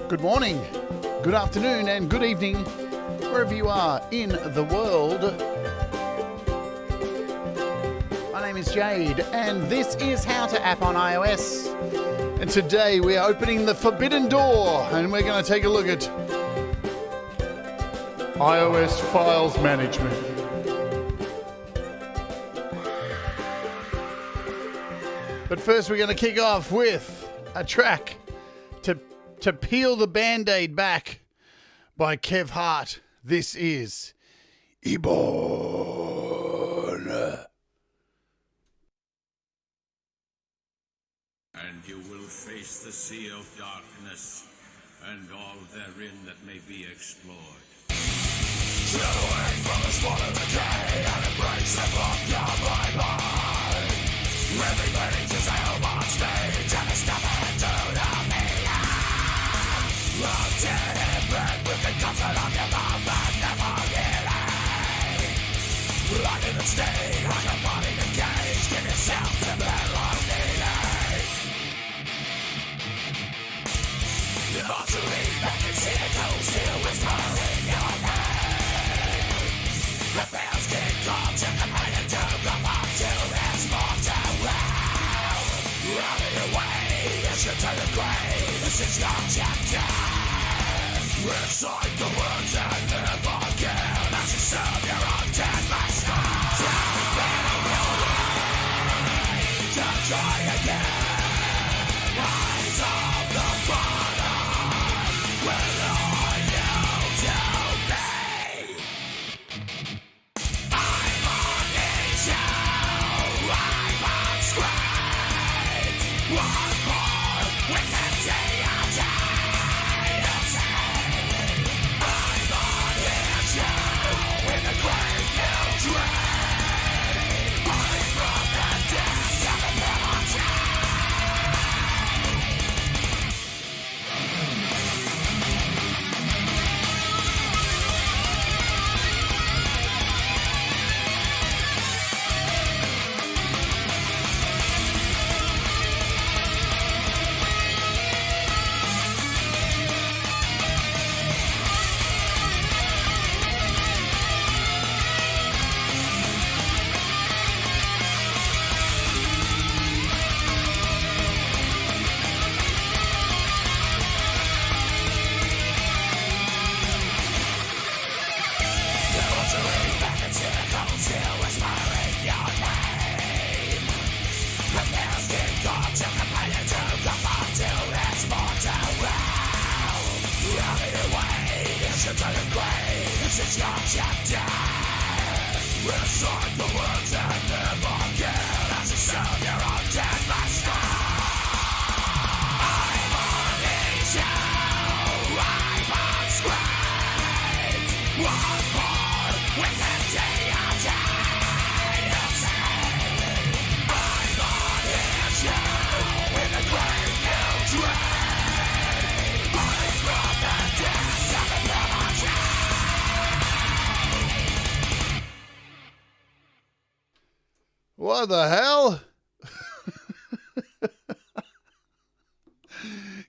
Good morning, good afternoon, and good evening, wherever you are in the world. My name is Jade, and this is How to App on iOS. And today we are opening the forbidden door, and we're going to take a look at iOS Files Management. But first we're going to kick off with a track to peel the Band-Aid back by Kev Hart. This is Eborn. And you will face the sea of darkness and all therein that may be explored. Step away from the spot of the day and embrace the book of my mind. Everybody's just held on stage and it's nothing to the media. Love dead and bread with the comfort of your mouth and never healing. Lock in the state, on your body to cage, give yourself to barrel kneeling. You're about to leave back and see the cold still whispering your name. The bells get called to companion to come up to this mortal realm. Out of your way, it's your turn to grave, this is your chapter. Recite the words and live again as you serve your undead master. To try again, eyes of the bottom will all you to be. I'm on issue, I'm on script. One more wicked day of time, you'll say. I'm on issue, in the grave you'll dread. I'm from the depths of the mountain. This is your chapter. Recite the words and live again as you serve your undead master. I'm on issue, I'm on script. One more wicked day of time, you'll say. I'm on issue, in the grave you dread. I'm from the depths of the mountain. What the hell?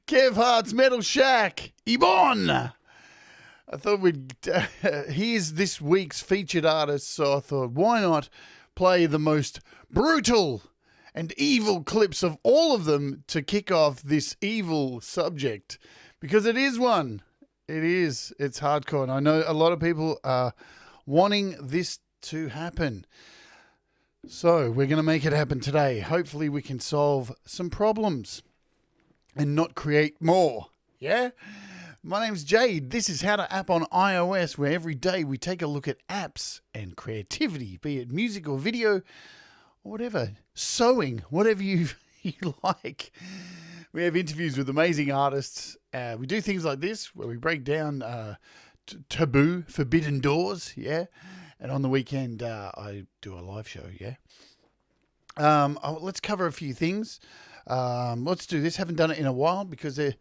Kev Hart's Metal Shack, Ebon. I thought we'd here's this week's featured artist, so I thought, why not play the most brutal and evil clips of all of them to kick off this evil subject, because it is one. It is. It's hardcore, and I know a lot of people are wanting this to happen. So we're going to make it happen today. Hopefully we can solve some problems and not create more. Yeah? My name's Jade. This is How to App on iOS, where every day we take a look at apps and creativity, be it music or video or whatever. Sewing, whatever you like. We have interviews with amazing artists. We do things like this where we break down taboo, forbidden doors. Yeah? And on the weekend, I do a live show, yeah? Let's cover a few things. Let's do this. Haven't done it in a while because there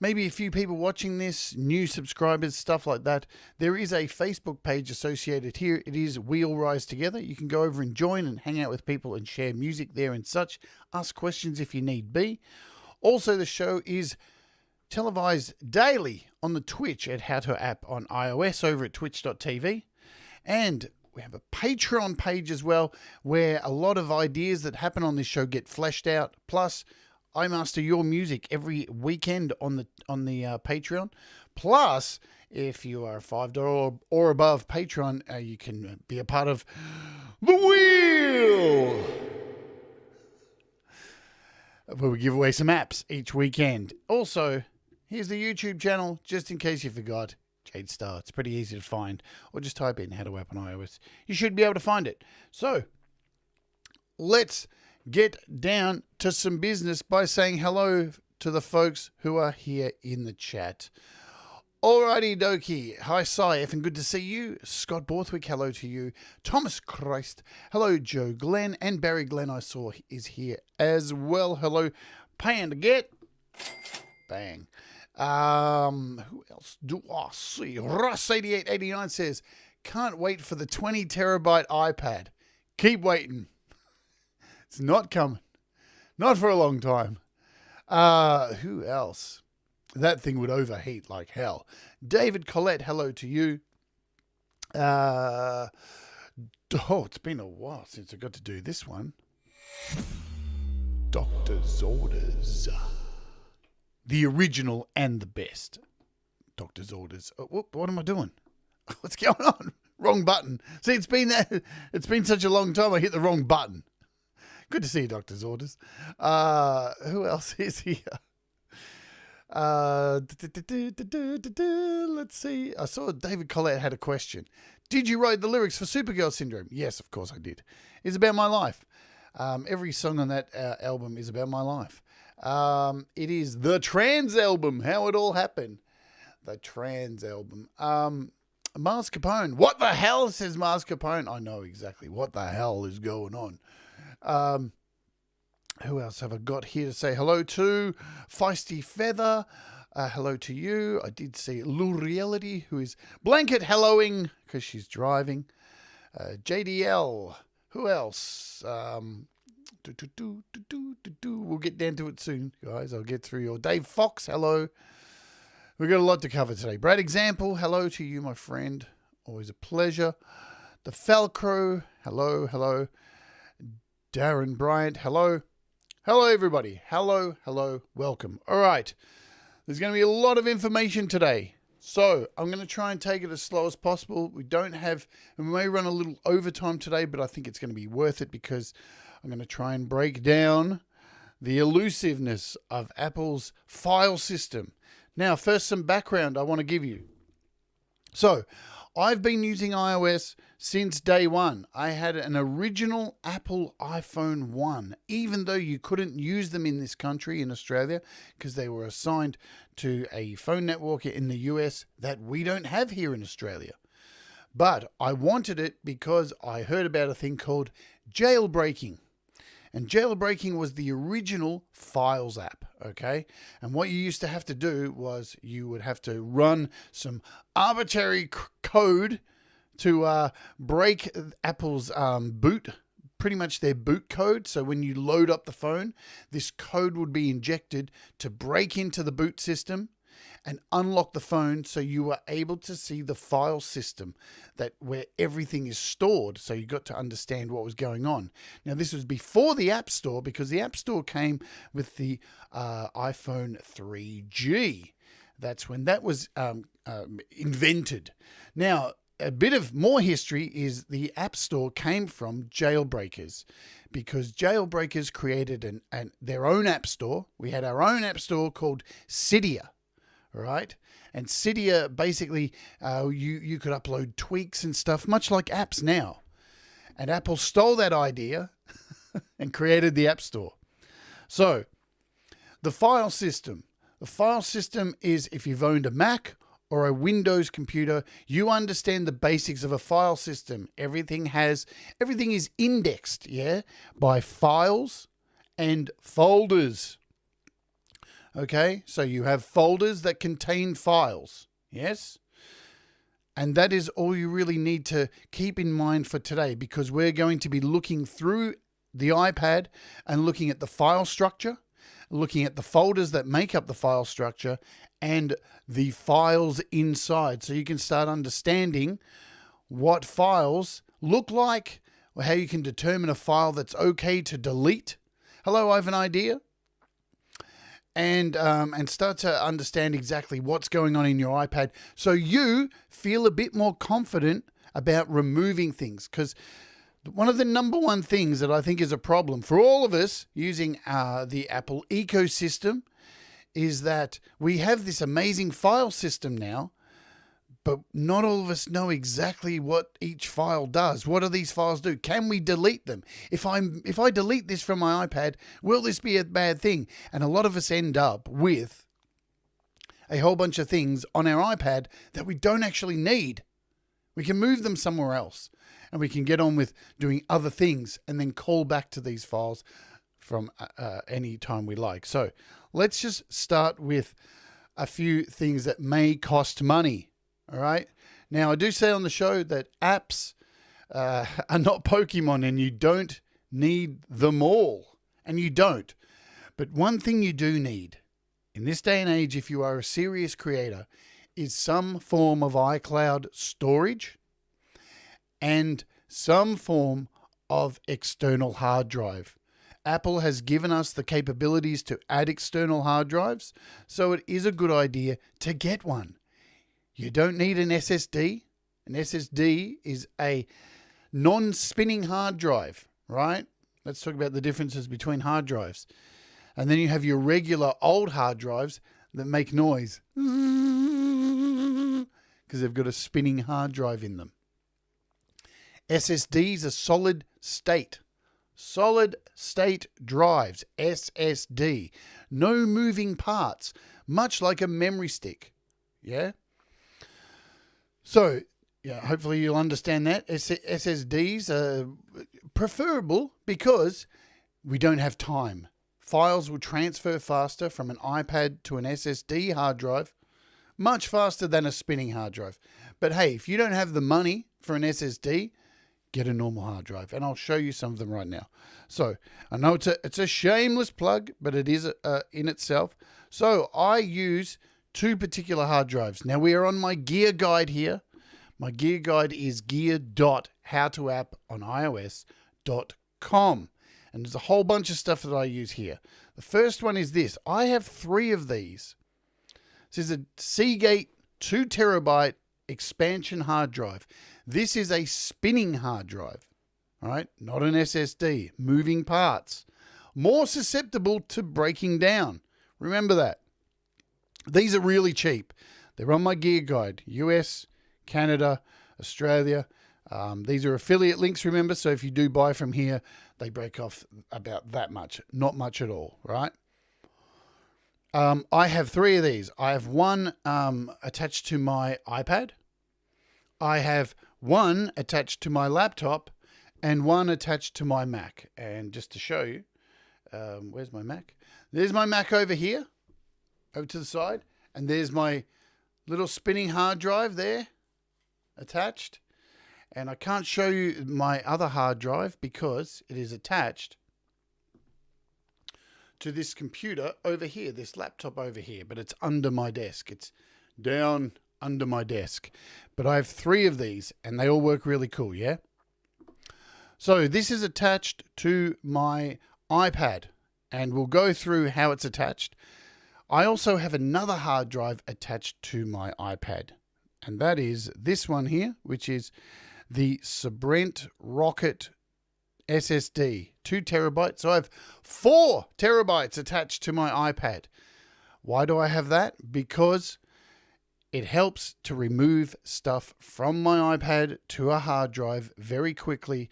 may be a few people watching this, new subscribers, stuff like that. There is a Facebook page associated here. It is We All Rise Together. You can go over and join and hang out with people and share music there and such. Ask questions if you need be. Also, the show is televised daily on the Twitch at How To App on iOS over at twitch.tv. And we have a Patreon page as well, where a lot of ideas that happen on this show get fleshed out. Plus, I master your music every weekend on the Patreon. Plus, if you are a $5 or above Patreon, you can be a part of The Wheel, where we give away some apps each weekend. Also, here's the YouTube channel, just in case you forgot. Jade Starr. It's pretty easy to find. Or just type in How To App on iOS. You should be able to find it. So, let's get down to some business by saying hello to the folks who are here in the chat. Alrighty dokie. Hi, Cy and good to see you. Scott Borthwick, hello to you. Thomas Christ, hello Joe Glenn. And Barry Glenn, I saw, is here as well. Hello, Panda Get. Bang. Who else do I see? Russ8889 says, can't wait for the 20 terabyte iPad. Keep waiting. It's not coming. Not for a long time. Who else? That thing would overheat like hell. David Collette, hello to you. It's been a while since I got to do this one. Doctor's Orders. The original and the best. Doctor's Orders. What am I doing? What's going on? Wrong button. See, it's been such a long time I hit the wrong button. Good to see you, Doctor's Orders. Who else is here? Let's see. I saw David Collette had a question. Did you write the lyrics for Supergirl Syndrome? Yes, of course I did. It's about my life. Every song on that album is about my life. It is the Trans album. How it all happened. The Trans album. Mars Capone. What the hell, says Mars Capone? I know exactly what the hell is going on. Who else have I got here to say hello to? Feisty Feather. Hello to you. I did see Luriality, who is blanket helloing because she's driving. JDL. Who else? We'll get down to it soon, guys. I'll get through your Dave Fox. Hello. We've got a lot to cover today. Brad Example. Hello to you, my friend. Always a pleasure. The Falcro. Hello, hello. Darren Bryant. Hello. Hello, everybody. Hello, hello. Welcome. All right. There's going to be a lot of information today. So I'm going to try and take it as slow as possible. We may run a little overtime today, but I think it's going to be worth it because I'm going to try and break down the elusiveness of Apple's file system. Now, first, some background I want to give you. So I've been using iOS since day one. I had an original Apple iPhone 1, even though you couldn't use them in this country, in Australia, because they were assigned to a phone network in the US that we don't have here in Australia. But I wanted it because I heard about a thing called jailbreaking. And jailbreaking was the original Files app, okay? And what you used to have to do was you would have to run some arbitrary code to break Apple's boot, pretty much their boot code. So when you load up the phone, this code would be injected to break into the boot system and unlock the phone so you were able to see the file system where everything is stored. So you got to understand what was going on. Now, this was before the App Store, because the App Store came with the iPhone 3G. That's when that was invented. Now, a bit of more history is the App Store came from jailbreakers, because jailbreakers created their own App Store. We had our own App Store called Cydia. Right? And Cydia, basically, you could upload tweaks and stuff, much like apps now. And Apple stole that idea and created the App Store. So, the file system. The file system is, if you've owned a Mac or a Windows computer, you understand the basics of a file system. Everything is indexed, by files and folders. Okay, so you have folders that contain files, yes? And that is all you really need to keep in mind for today, because we're going to be looking through the iPad and looking at the file structure, looking at the folders that make up the file structure and the files inside. So you can start understanding what files look like, or how you can determine a file that's okay to delete. Hello, I have an idea. And start to understand exactly what's going on in your iPad so you feel a bit more confident about removing things. Because one of the number one things that I think is a problem for all of us using the Apple ecosystem is that we have this amazing file system now, but not all of us know exactly what each file does. What do these files do? Can we delete them? If I delete this from my iPad, will this be a bad thing? And a lot of us end up with a whole bunch of things on our iPad that we don't actually need. We can move them somewhere else and we can get on with doing other things and then call back to these files from any time we like. So let's just start with a few things that may cost money. All right. Now, I do say on the show that apps are not Pokemon and you don't need them all. And you don't. But one thing you do need in this day and age, if you are a serious creator, is some form of iCloud storage and some form of external hard drive. Apple has given us the capabilities to add external hard drives, so it is a good idea to get one. You don't need an SSD. An SSD is a non-spinning hard drive, right? Let's talk about the differences between hard drives. And then you have your regular old hard drives that make noise because they've got a spinning hard drive in them. SSDs are solid state drives, SSD. No moving parts, much like a memory stick. Yeah? So, yeah, hopefully you'll understand that. SSDs are preferable because we don't have time. Files will transfer faster from an iPad to an SSD hard drive, much faster than a spinning hard drive. But hey, if you don't have the money for an SSD, get a normal hard drive. And I'll show you some of them right now. So, I know it's a shameless plug, but it is in itself. So, I use two particular hard drives. Now, we are on my gear guide here. My gear guide is gear.howtoapp.on and there's a whole bunch of stuff that I use here. The first one is this. I have 3 of these. This is a Seagate 2 terabyte expansion hard drive. This is a spinning hard drive, all right? Not an SSD. Moving parts. More susceptible to breaking down. Remember that. These are really cheap. They're on my gear guide. US, Canada, Australia. These are affiliate links, remember? So if you do buy from here, they break off about that much. Not much at all, right? I have 3 of these. I have one attached to my iPad. I have one attached to my laptop and one attached to my Mac. And just to show you, where's my Mac? There's my Mac over here, over to the side. And there's my little spinning hard drive there attached. And I can't show you my other hard drive because it is attached to this computer over here, this laptop over here, but it's under my desk. It's down under my desk. But I have 3 of these and they all work really cool, yeah? So this is attached to my iPad and we'll go through how it's attached. I also have another hard drive attached to my iPad, and that is this one here, which is the Sprint Rocket SSD, 2 terabytes. So I have 4 terabytes attached to my iPad. Why do I have that? Because it helps to remove stuff from my iPad to a hard drive very quickly,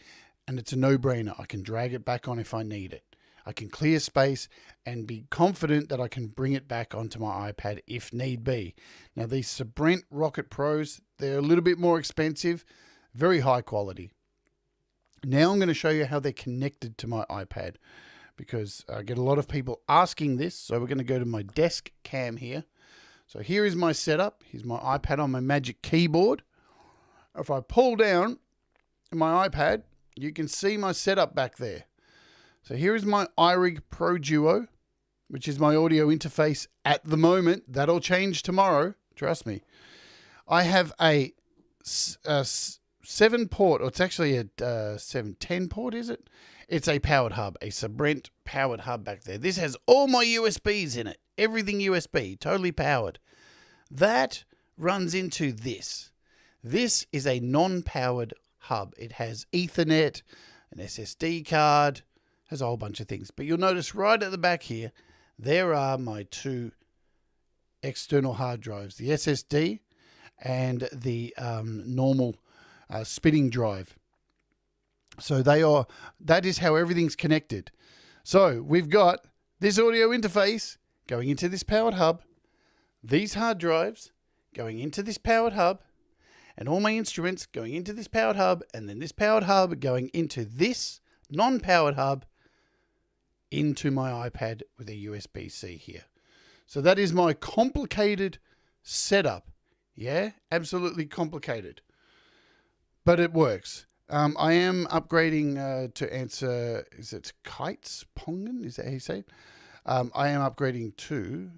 and it's a no-brainer. I can drag it back on if I need it. I can clear space and be confident that I can bring it back onto my iPad if need be. Now, these Sprint Rocket Pros, they're a little bit more expensive, very high quality. Now I'm going to show you how they're connected to my iPad because I get a lot of people asking this. So we're going to go to my desk cam here. So here is my setup. Here's my iPad on my Magic Keyboard. If I pull down my iPad, you can see my setup back there. So here is my iRig Pro Duo. which is my audio interface at the moment. That'll change tomorrow. Trust me. I have a 7-port, or it's actually a 10 port, is it? It's a powered hub, a Sabrent powered hub back there. This has all my USBs in it. Everything USB, totally powered. That runs into this. This is a non-powered hub. It has Ethernet, an SSD card, has a whole bunch of things. But you'll notice right at the back here, there are my 2 external hard drives, the SSD and the normal spinning drive. So that is how everything's connected. So we've got this audio interface going into this powered hub, these hard drives going into this powered hub, and all my instruments going into this powered hub, and then this powered hub going into this non-powered hub into my iPad with a USB-C here. So that is my complicated setup. Yeah, absolutely complicated. But it works. I am upgrading to answer, is it Kites Pongan? Is that how you say it? I am upgrading to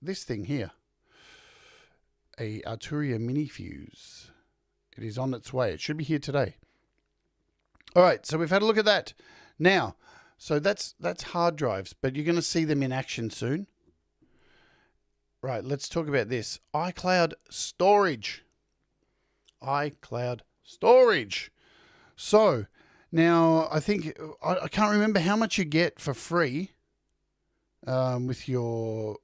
this thing here. A Aurea Mini Fuse. It is on its way. It should be here today. All right, so we've had a look at that. Now, so that's hard drives, but you're going to see them in action soon. Right, let's talk about this. iCloud storage. iCloud storage. So, now I think, I can't remember how much you get for free with your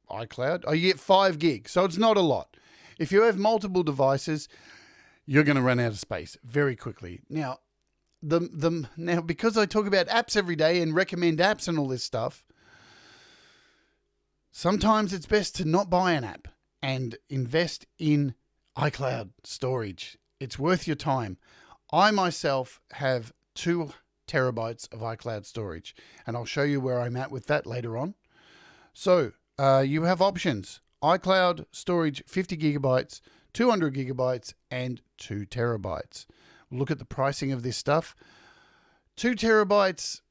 iCloud. Oh, you get 5 gig, so it's not a lot. If you have multiple devices, you're going to run out of space very quickly. Now, now because I talk about apps every day and recommend apps and all this stuff, sometimes it's best to not buy an app and invest in iCloud storage. It's worth your time. I myself have 2 terabytes of iCloud storage, and I'll show you where I'm at with that later on. So you have options. iCloud storage 50 gigabytes, 200 gigabytes, and 2 terabytes. Look at the pricing of this stuff. 2 terabytes.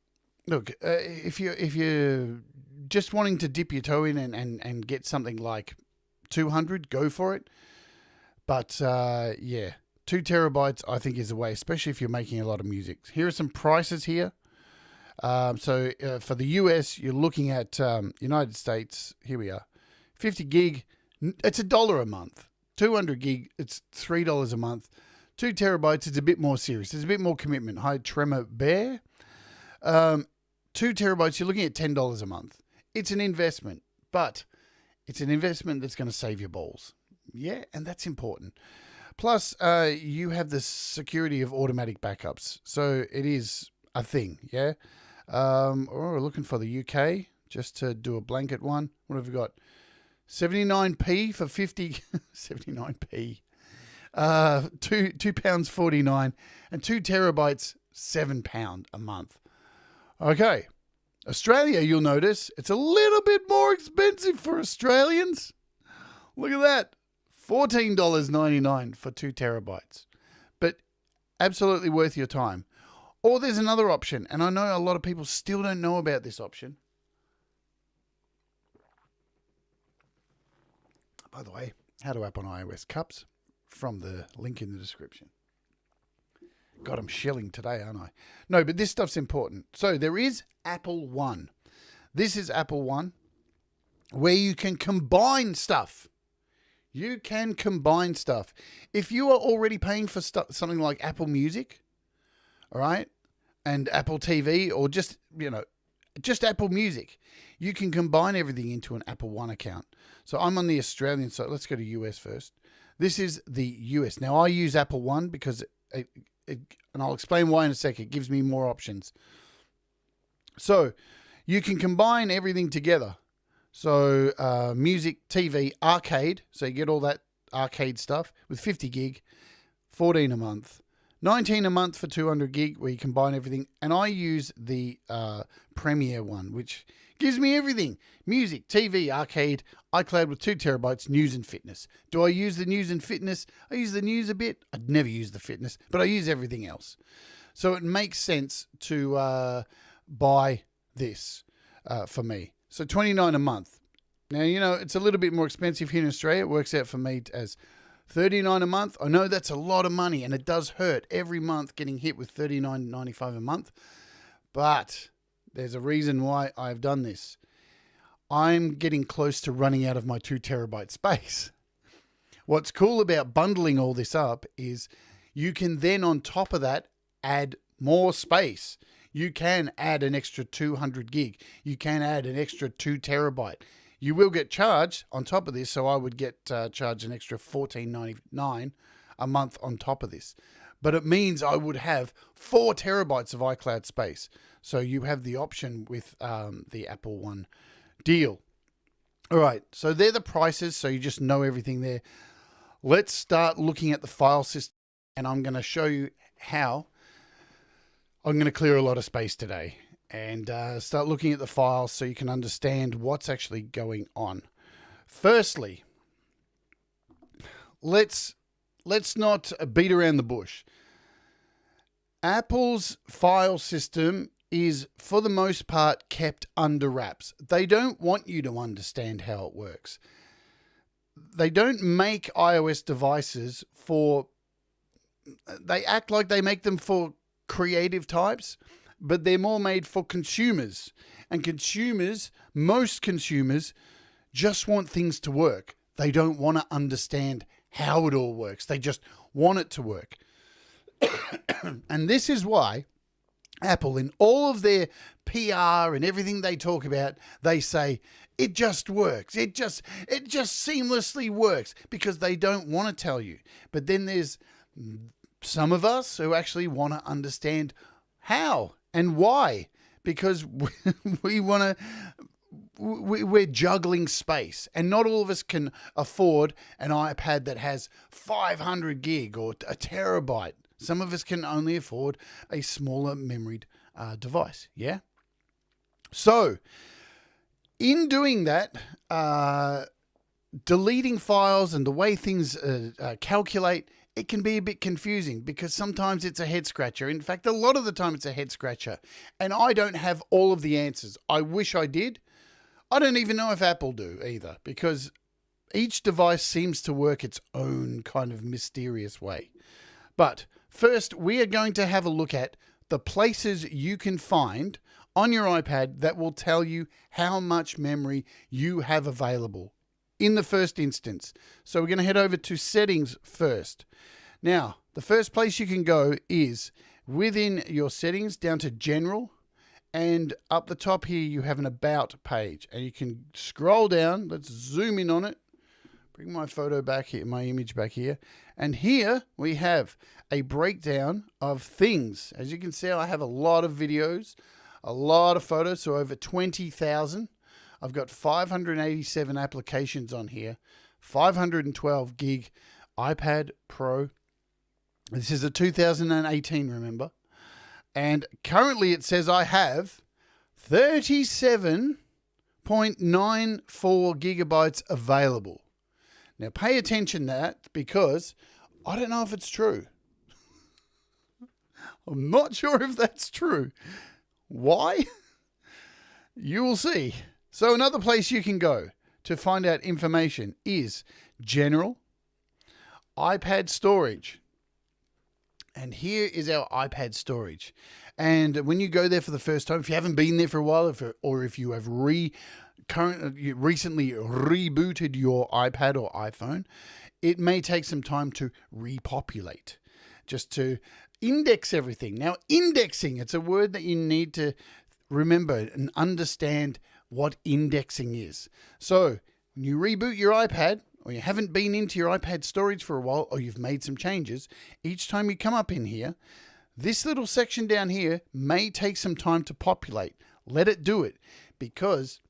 Look, if you're just wanting to dip your toe in and get something like 200, go for it. But yeah, 2 terabytes I think is the way, especially if you're making a lot of music. Here are some prices here. So for the US, you're looking at United States. Here we are. 50 gig, it's $1 a month. 200 gig, it's $3 a month. 2 terabytes, it's a bit more serious. There's a bit more commitment. Hi, Tremor Bear. 2 terabytes, you're looking at $10 a month. It's an investment, but it's an investment that's going to save your balls. Yeah, and that's important. Plus, you have the security of automatic backups. So it is a thing, yeah? We're looking for the UK, just to do a blanket one. What have we got? 79p for 50... 79p. £2.49, and 2 terabytes, £7 a month. Okay. Australia, you'll notice, it's a little bit more expensive for Australians. Look at that. $14.99 for 2 terabytes. But absolutely worth your time. Or there's another option, and I know a lot of people still don't know about this option. By the way, how to app on iOS cups from the link in the description. God, I'm shelling today, aren't I? No, but this stuff's important. So there is Apple One. This is Apple One, where you can combine stuff. You can combine stuff. If you are already paying for something like Apple Music, all right, and Apple TV, or just, just Apple Music, you can combine everything into an Apple One account. So I'm on the Australian side. Let's go to US first. This is the US. Now, I use Apple One because and I'll explain why in a second. It gives me more options. So you can combine everything together. So music, TV, arcade. So you get all that arcade stuff with 50 gig, 14 a month. 19 a month for 200 gig, where you combine everything. And I use the Premiere one, which gives me everything. Music, TV, arcade, iCloud with 2 terabytes, news and fitness. Do I use the news and fitness? I use the news a bit. I'd never use the fitness, but I use everything else. So it makes sense to buy this. for me. So $29 a month. Now, you know, it's a little bit more expensive here in Australia. It works out for me as $39 a month. I know that's a lot of money, and it does hurt every month getting hit with $39.95 a month. But there's a reason why I've done this. I'm getting close to running out of my 2 terabyte space. What's cool about bundling all this up is you can then, on top of that, add more space. You can add an extra 200 gig. You can add an extra 2 terabyte. You will get charged on top of this, so I would get charged an extra $14.99 a month on top of this. But it means I would have 4 terabytes of iCloud space. So you have the option with the Apple One deal. All right, so they're the prices, so you just know everything there. Let's start looking at the file system, and I'm going to show you how I'm going to clear a lot of space today and start looking at the files so you can understand what's actually going on. Firstly, let's not beat around the bush. Apple's file system is, for the most part, kept under wraps. They don't want you to understand how it works. They don't make iOS devices for... They act like they make them for creative types, but they're more made for consumers. And consumers, most consumers, just want things to work. They don't want to understand how it all works. They just want it to work. And this is why Apple, in all of their PR and everything they talk about, they say it just works. It just seamlessly works, because they don't want to tell you. But then there's some of us who actually want to understand how and why, because we're juggling space, and not all of us can afford an iPad that has 500 gig or a terabyte. Some of us can only afford a smaller memoried device. Yeah. So in doing that, deleting files and the way things calculate, it can be a bit confusing, because sometimes it's a head scratcher. In fact, a lot of the time it's a head scratcher, and I don't have all of the answers. I wish I did. I don't even know if Apple do either, because each device seems to work its own kind of mysterious way. But first, we are going to have a look at the places you can find on your iPad that will tell you how much memory you have available in the first instance. So we're going to head over to settings first. Now, the first place you can go is within your settings down to general, and up the top here you have an about page, and you can scroll down. Let's zoom in on it. Bring my photo back here, my image back here. And here we have a breakdown of things. As you can see, I have a lot of videos, a lot of photos, so over 20,000. I've got 587 applications on here, 512 gig iPad Pro. This is a 2018, remember? And currently it says I have 37.94 gigabytes available. Now pay attention to that, because I don't know if it's true. I'm not sure if that's true. Why? You will see. So another place you can go to find out information is General, iPad Storage. And here is our iPad storage. And when you go there for the first time, if you haven't been there for a while, or if you have recently rebooted your iPad or iPhone, it may take some time to repopulate, just to index everything. Now, indexing, it's a word that you need to remember and understand what indexing is. So when you reboot your iPad, or you haven't been into your iPad storage for a while, or you've made some changes, each time you come up in here, this little section down here may take some time to populate. Let it do it, because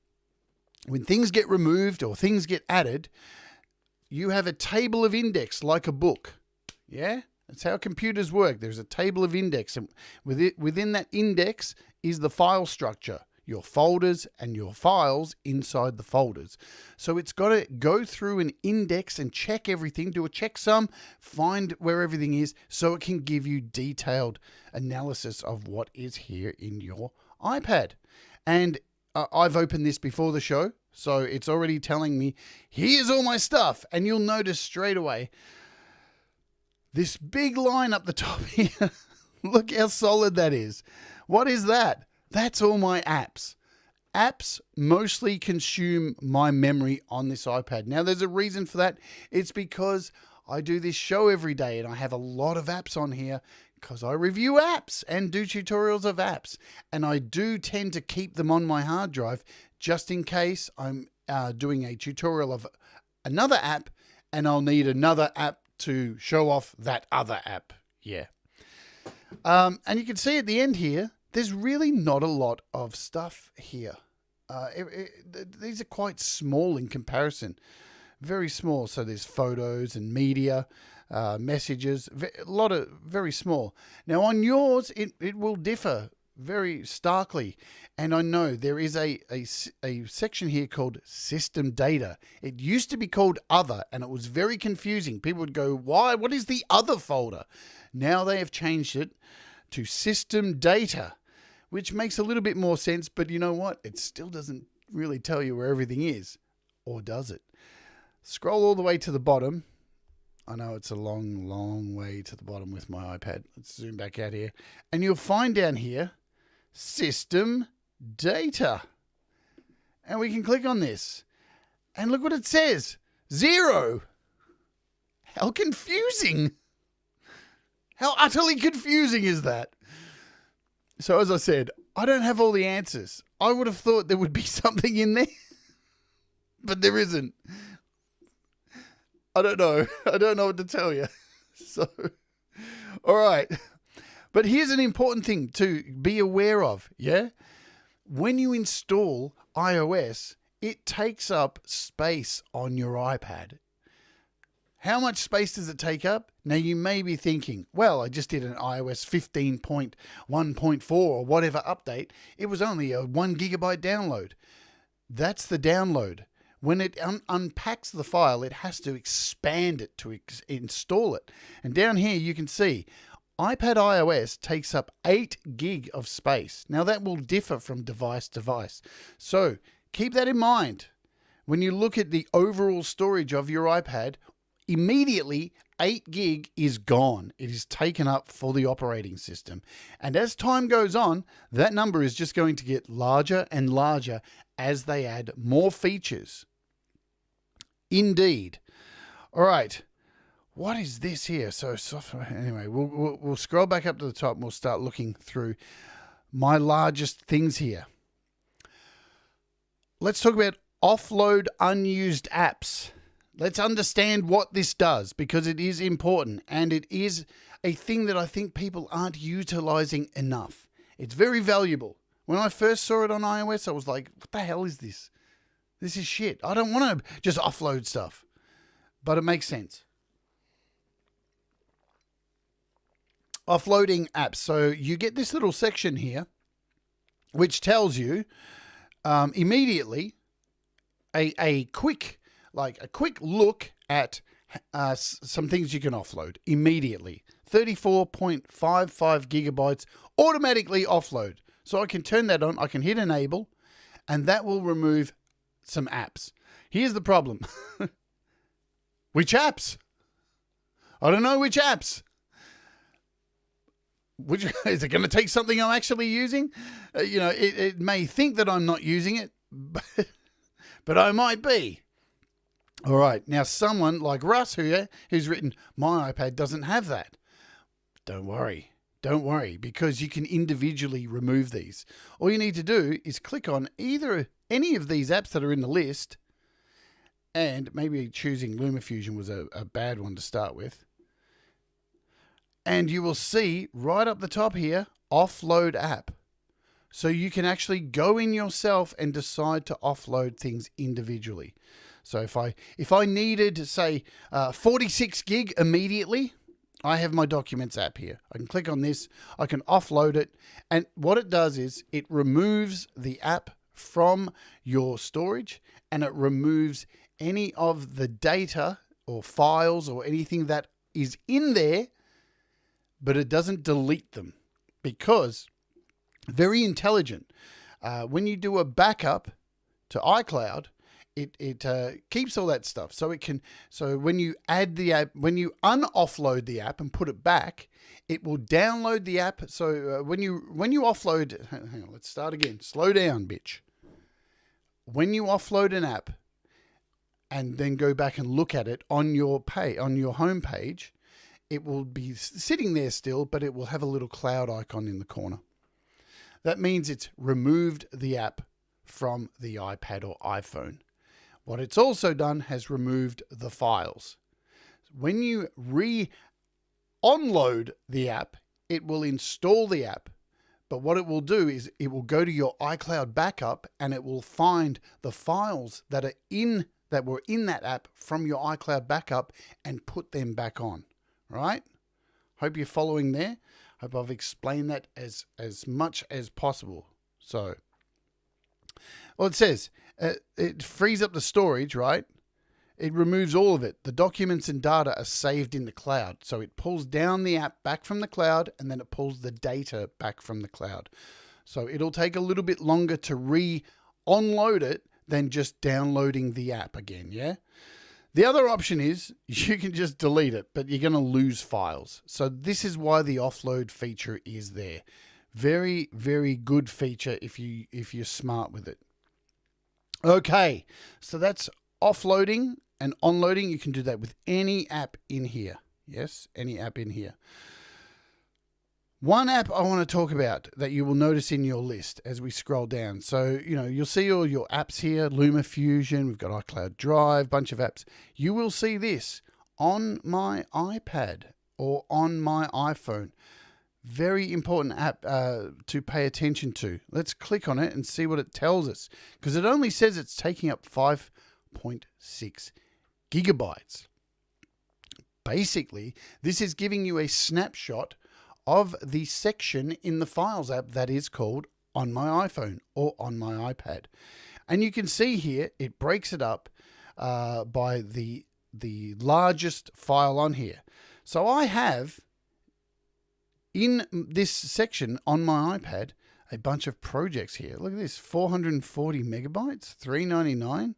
when things get removed or things get added, you have a table of index like a book. Yeah? That's how computers work. There's a table of index, and within that index is the file structure, your folders and your files inside the folders. So it's got to go through an index and check everything, do a checksum, find where everything is, so it can give you detailed analysis of what is here in your iPad. And I've opened this before the show, so it's already telling me, here's all my stuff. And you'll notice straight away, this big line up the top here. Look how solid that is. What is that? That's all my apps. Apps mostly consume my memory on this iPad. Now, there's a reason for that. It's because I do this show every day and I have a lot of apps on here because I review apps and do tutorials of apps. And I do tend to keep them on my hard drive just in case I'm doing a tutorial of another app and I'll need another app to show off that other app. Yeah. And you can see at the end here, there's really not a lot of stuff here. These are quite small in comparison. Very small. So there's photos and media, messages, a lot of very small. Now on yours, it will differ very starkly. And I know there is a section here called system data. It used to be called other, and it was very confusing. People would go, why? What is the other folder? Now they have changed it to system data, which makes a little bit more sense. But you know what? It still doesn't really tell you where everything is. Or does it? Scroll all the way to the bottom. I know it's a long, long way to the bottom with my iPad. Let's zoom back out here. And you'll find down here, system data. And we can click on this. And look what it says. 0. How confusing. How utterly confusing is that? So as I said, I don't have all the answers. I would have thought there would be something in there. But there isn't. I don't know. I don't know what to tell you. So, all right. But here's an important thing to be aware of, yeah? When you install iOS, it takes up space on your iPad. How much space does it take up? Now, you may be thinking, well, I just did an iOS 15.1.4 or whatever update. It was only a 1 gigabyte download. That's the download. When it unpacks the file, it has to expand it to install it. And down here, you can see iPad iOS takes up 8 gig of space. Now, that will differ from device to device. So keep that in mind. When you look at the overall storage of your iPad, immediately 8 gig is gone. It is taken up for the operating system. And as time goes on, that number is just going to get larger and larger as they add more features. Indeed. All right. What is this here? So software. Anyway, we'll scroll back up to the top and we'll start looking through my largest things here. Let's talk about offload unused apps. Let's understand what this does because it is important and it is a thing that I think people aren't utilizing enough. It's very valuable. When I first saw it on iOS, I was like, what the hell is this? This is shit. I don't want to just offload stuff. But it makes sense. Offloading apps. So you get this little section here, which tells you immediately a quick look at some things you can offload immediately. 34.55 gigabytes automatically offload. So I can turn that on. I can hit enable, and that will remove some apps. Here's the problem. Which apps? I don't know which apps. Which is it going to take something I'm actually using? It may think that I'm not using it, but I might be. All right. Now, someone like Russ here who's written, my iPad doesn't have that. Don't worry. Don't worry, because you can individually remove these. All you need to do is click on any of these apps that are in the list, and maybe choosing Lumafusion was a bad one to start with. And you will see right up the top here, Offload App. So you can actually go in yourself and decide to offload things individually. So if I needed, say, 46 gig immediately, I have my Documents app here. I can click on this, I can offload it, and what it does is it removes the app from your storage and it removes any of the data or files or anything that is in there, but it doesn't delete them because very intelligent. When you do a backup to iCloud, it keeps all that stuff. So when you add the app, when you unoffload the app and put it back, it will download the app. So when you offload, hang on, let's start again. Slow down, bitch. When you offload an app and then go back and look at it on your home page, it will be sitting there still, but it will have a little cloud icon in the corner. That means it's removed the app from the iPad or iPhone. What it's also done has removed the files. When you re-onload the app, it will install the app. But what it will do is it will go to your iCloud backup and it will find the files that were in that app from your iCloud backup and put them back on. Right? Hope you're following there. Hope I've explained that as much as possible. So, well, it says it frees up the storage, right? It removes all of it. The documents and data are saved in the cloud. So it pulls down the app back from the cloud and then it pulls the data back from the cloud. So it'll take a little bit longer to re-onload it than just downloading the app again, yeah? The other option is you can just delete it, but you're going to lose files. So this is why the offload feature is there. Very, very good feature if you're smart with it. Okay, so that's offloading and onloading. You can do that with any app in here. Yes, any app in here. One app I want to talk about that you will notice in your list as we scroll down. So, you'll see all your apps here, Lumafusion, we've got iCloud Drive, bunch of apps. You will see this on my iPad or on my iPhone. Very important app to pay attention to. Let's click on it and see what it tells us, because it only says it's taking up 5.6 gigabytes. Basically, this is giving you a snapshot of the section in the Files app that is called On My iPhone or On My iPad. And you can see here, it breaks it up by the largest file on here. So I have, in this section on my iPad, a bunch of projects here. Look at this, 440 megabytes, $3.99.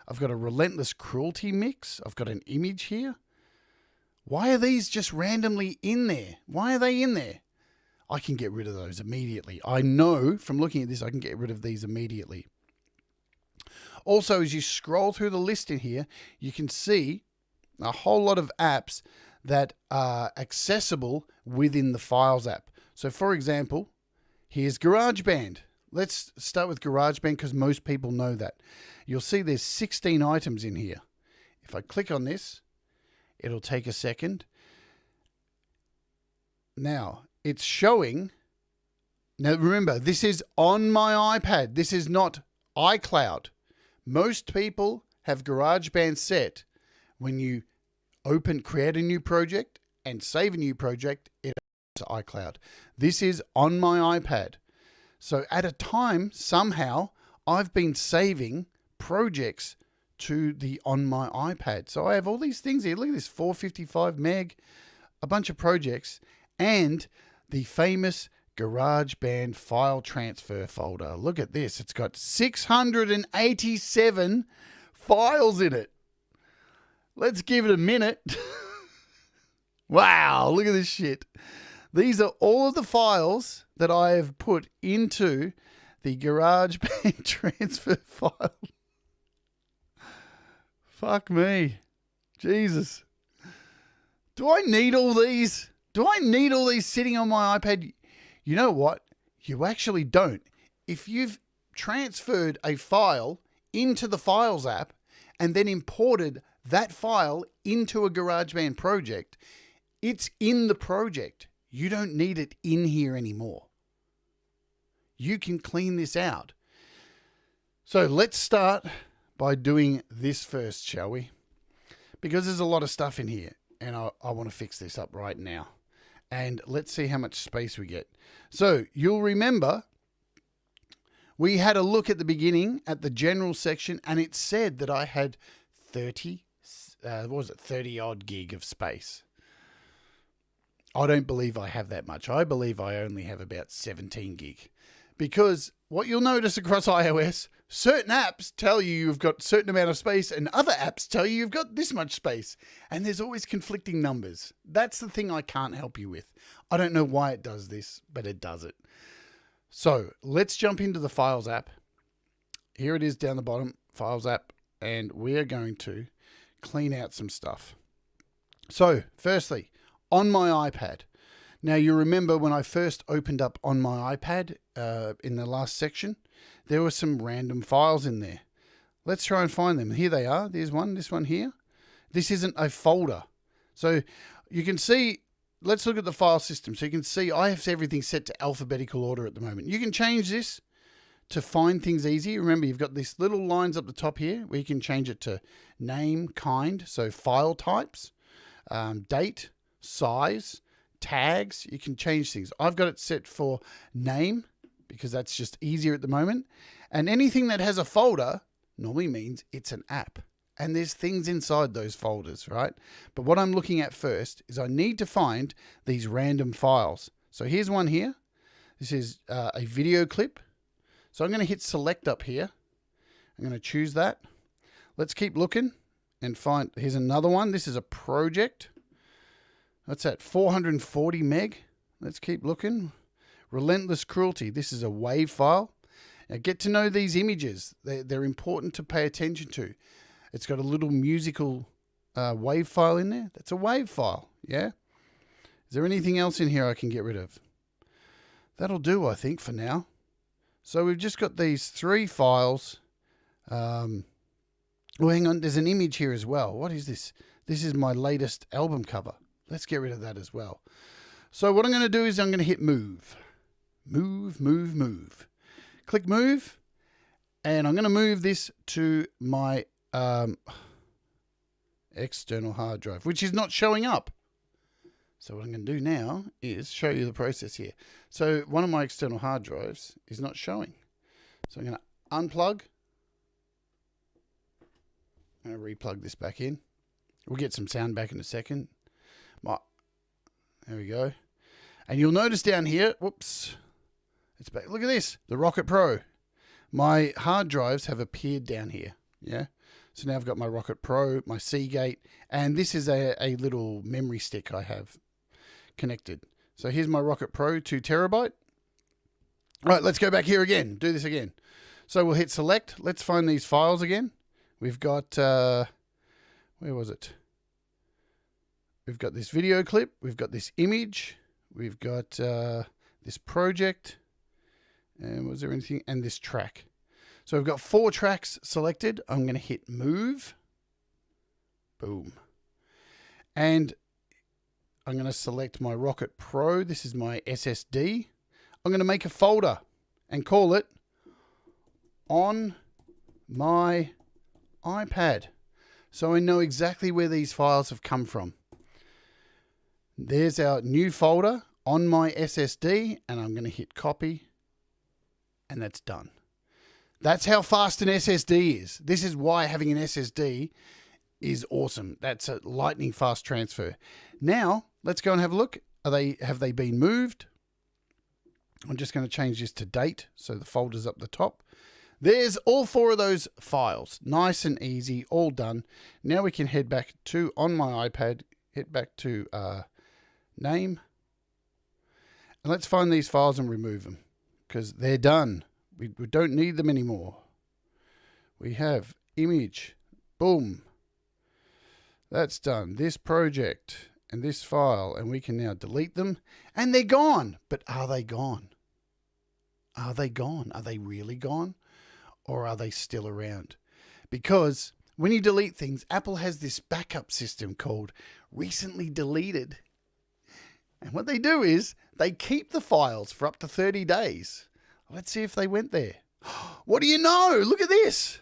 I've got a Relentless Cruelty mix. I've got an image here. Why are these just randomly in there? Why are they in there? I can get rid of those immediately. I know from looking at this, I can get rid of these immediately. Also, as you scroll through the list in here, you can see a whole lot of apps that are accessible within the Files app. So for example, here's Garageband. Let's start with Garageband because most people know that. You'll see there's 16 items in here. If I click on this, it'll take a second. Now, it's showing. Now, remember, this is on my iPad. This is not iCloud. Most people have Garageband set. When you create a new project and save a new project, it goes to iCloud. This is on my iPad. So at a time, somehow, I've been saving projects to the on my iPad. So I have all these things here. Look at this, 455 meg, a bunch of projects, and the famous Garageband file transfer folder. Look at this. It's got 687 files in it. Let's give it a minute. Wow, look at this shit. These are all of the files that I have put into the Garageband transfer file. Fuck me. Jesus. Do I need all these? Do I need all these sitting on my iPad? You know what? You actually don't. If you've transferred a file into the Files app and then imported that file into a Garageband project, it's in the project. You don't need it in here anymore. You can clean this out. So let's start by doing this first, shall we? Because there's a lot of stuff in here and I want to fix this up right now. And let's see how much space we get. So you'll remember we had a look at the beginning at the general section and it said that I had 30 odd gig of space. I don't believe I have that much. I believe I only have about 17 gig Because what you'll notice across iOS, certain apps tell you you've got a certain amount of space and other apps tell you you've got this much space. And there's always conflicting numbers. That's the thing I can't help you with. I don't know why it does this, but it does it. So let's jump into the Files app. Here it is down the bottom, Files app, and we are going to clean out some stuff. So firstly, on my iPad. Now you remember when I first opened up on my iPad in the last section, there were some random files in there. Let's try and find them. Here they are. There's one, this one here. This isn't a folder. So you can see, let's look at the file system. So you can see I have everything set to alphabetical order at the moment. You can change this to find things easy. Remember, you've got these little lines up the top here where you can change it to name, kind, so file types, date, size, tags. You can change things. I've got it set for name because that's just easier at the moment. And anything that has a folder normally means it's an app. And there's things inside those folders, right? But what I'm looking at first is I need to find these random files. So here's one here. This is a video clip. So I'm going to hit select up here. I'm going to choose that. Let's keep looking and find, here's another one. This is a project. What's that? 440 meg. Let's keep looking. Relentless Cruelty. This is a WAV file. Now get to know these images. They're important to pay attention to. It's got a little musical WAV file in there. That's a WAV file. Yeah. Is there anything else in here I can get rid of? That'll do, I think, for now. So we've just got these 3 files. Oh, hang on. There's an image here as well. What is this? This is my latest album cover. Let's get rid of that as well. So what I'm going to do is I'm going to hit move. Move, move, move. Click move. And I'm going to move this to my external hard drive, which is not showing up. So what I'm going to do now is show you the process here. So one of my external hard drives is not showing. So I'm going to unplug. I'm going to replug this back in. We'll get some sound back in a second. There we go. And you'll notice down here, whoops, it's back. Look at this, the Rocket Pro. My hard drives have appeared down here. Yeah. So now I've got my Rocket Pro, my Seagate, and this is a little memory stick I have connected. So here's my Rocket Pro, 2 terabyte. All right, let's go back here again. Do this again. So we'll hit select. Let's find these files again. We've got, where was it? We've got this video clip. We've got this image. We've got this project. And was there anything? And this track. So we've got 4 tracks selected. I'm going to hit move. Boom. And I'm going to select my Rocket Pro. This is my SSD. I'm going to make a folder and call it On My iPad. So I know exactly where these files have come from. There's our new folder on my SSD, and I'm going to hit copy, and that's done. That's how fast an SSD is. This is why having an SSD is awesome. That's a lightning fast transfer. Now, let's go and have a look. Have they been moved? I'm just going to change this to date, so the folder's up the top. There's all 4 of those files. Nice and easy, all done. Now we can head back to, on my iPad, head back to name. And let's find these files and remove them because they're done. We don't need them anymore. We have image. Boom. That's done. This project and this file, and we can now delete them. And they're gone. But are they gone? Are they gone? Are they really gone? Or are they still around? Because when you delete things, Apple has this backup system called recently deleted. And what they do is they keep the files for up to 30 days. Let's see if they went there. What do you know? Look at this.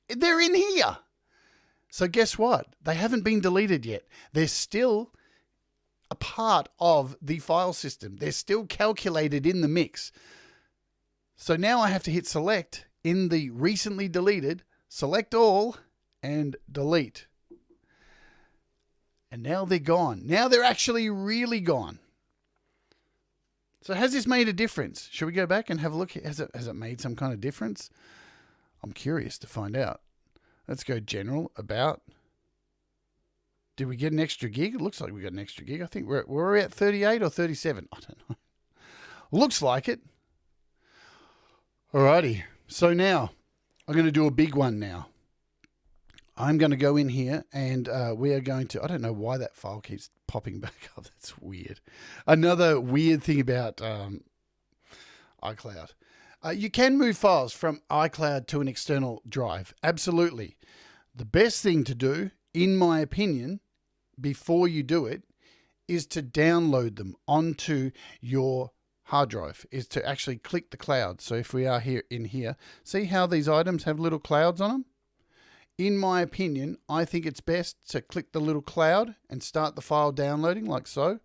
They're in here. So guess what? They haven't been deleted yet. They're still a part of the file system. They're still calculated in the mix. So now I have to hit select in the recently deleted, select all, and delete. And now they're gone. Now they're actually really gone. So has this made a difference? Should we go back and have a look? Has it made some kind of difference? I'm curious to find out. Let's go general, about. Did we get an extra gig? It looks like we got an extra gig. I think we're at 38 or 37. I don't know. Looks like it. Alrighty. So now I'm going to do a big one now. I'm going to go in here and we are going to, I don't know why that file keeps popping back up. That's weird. Another weird thing about iCloud. You can move files from iCloud to an external drive. Absolutely. The best thing to do, in my opinion, before you do it, is to download them onto your hard drive, is to actually click the cloud. So if we are here in here, see how these items have little clouds on them? In my opinion, I think it's best to click the little cloud and start the file downloading like so.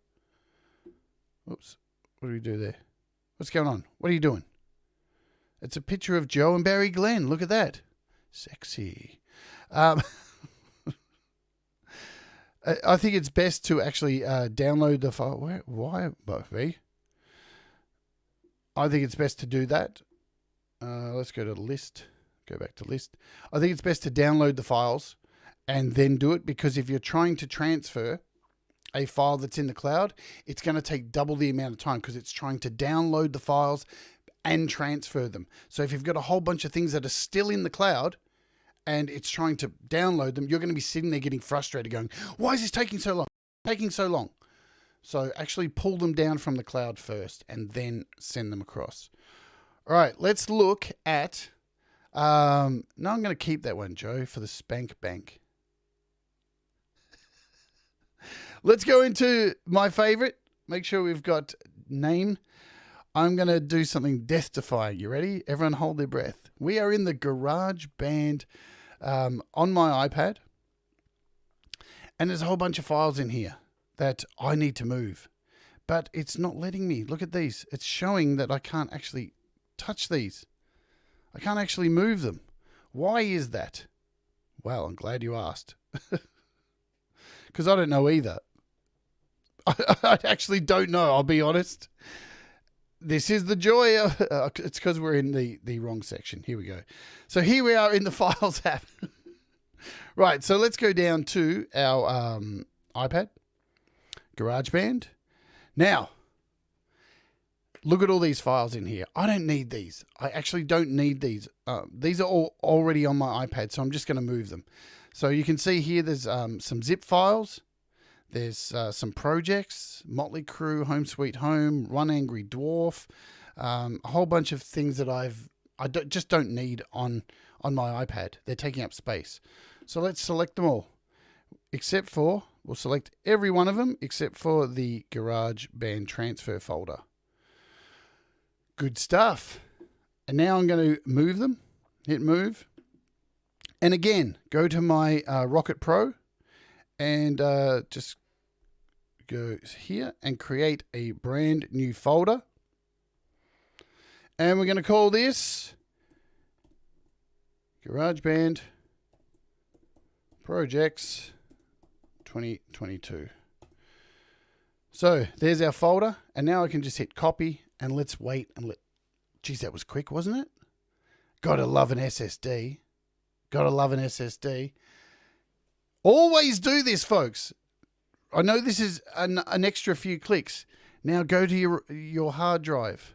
Oops. What do we do there? What's going on? What are you doing? It's a picture of Joe and Barry Glenn. Look at that. Sexy. I think it's best to actually download the file. Why? I think it's best to do that. Let's go to the list. Go back to list. I think it's best to download the files and then do it, because if you're trying to transfer a file that's in the cloud, it's going to take double the amount of time because it's trying to download the files and transfer them. So if you've got a whole bunch of things that are still in the cloud and it's trying to download them, you're going to be sitting there getting frustrated going, why is this taking so long? So actually pull them down from the cloud first and then send them across. All right, let's look at... no, I'm going to keep that one, Joe, for the spank bank. Let's go into my favorite. Make sure we've got name. I'm going to do something death-defying. You ready? Everyone hold their breath. We are in the Garageband on my iPad. And there's a whole bunch of files in here that I need to move. But it's not letting me. Look at these. It's showing that I can't actually touch these. I can't actually move them. Why is that? Well, I'm glad you asked. Because I don't know either. I actually don't know, I'll be honest. This is the joy of... it's because we're in the wrong section. Here we go. So here we are in the Files app. Right, so let's go down to our iPad. Garageband. Now... look at all these files in here. I don't need these. I actually don't need these. These are all already on my iPad, so I'm just going to move them. So you can see here there's some zip files. There's some projects, Motley Crue, Home Sweet Home, One Angry Dwarf, a whole bunch of things that I just don't need on my iPad. They're taking up space. So let's select them all, except for, we'll select every one of them except for the Garageband transfer folder. Good stuff. And now I'm going to move them. Hit move. And again, go to my Rocket Pro and just go here and create a brand new folder. And we're going to call this Garageband Projects 2022. So there's our folder. And now I can just hit copy. And let's wait and geez, that was quick, wasn't it? Gotta love an SSD. Gotta love an SSD. Always do this, folks. I know this is an extra few clicks. Now go to your hard drive.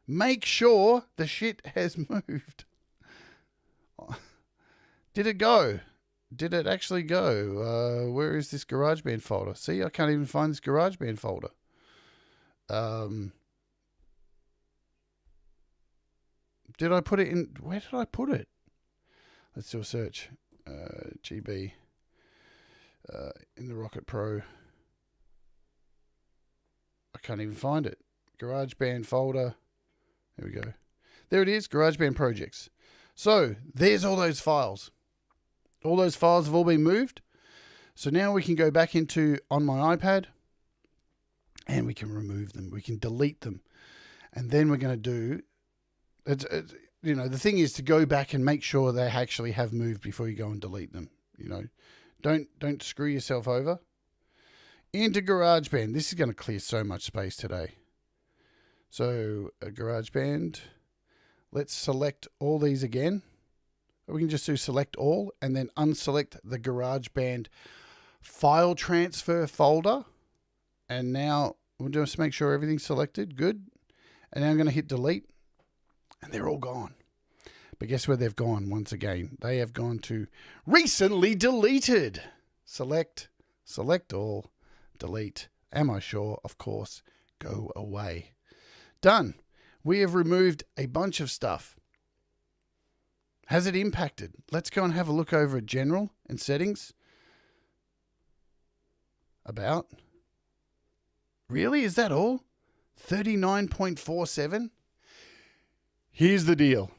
Make sure the shit has moved. Did it go? Did it actually go? Where is this Garageband folder? See, I can't even find this Garageband folder. Did I put it in? Where did I put it? Let's do a search. GB in the Rocket Pro. I can't even find it. Garageband folder. There we go. There it is. Garageband projects. So there's all those files. All those files have all been moved. So now we can go back into on my iPad and we can remove them. We can delete them. And then we're going to do... you know, the thing is to go back and make sure they actually have moved before you go and delete them. You know, don't screw yourself over. Into GarageBand. This is going to clear so much space today. So GarageBand, let's select all these again. We can just do select all and then unselect the GarageBand file transfer folder. And now we'll just make sure everything's selected. Good. And now I'm going to hit delete. And they're all gone. But guess where they've gone once again? They have gone to recently deleted. Select all, delete. Am I sure? Of course. Go away. Done. We have removed a bunch of stuff. Has it impacted? Let's go and have a look over at General and Settings. About. Really? Is that all? 39.47? Here's the deal.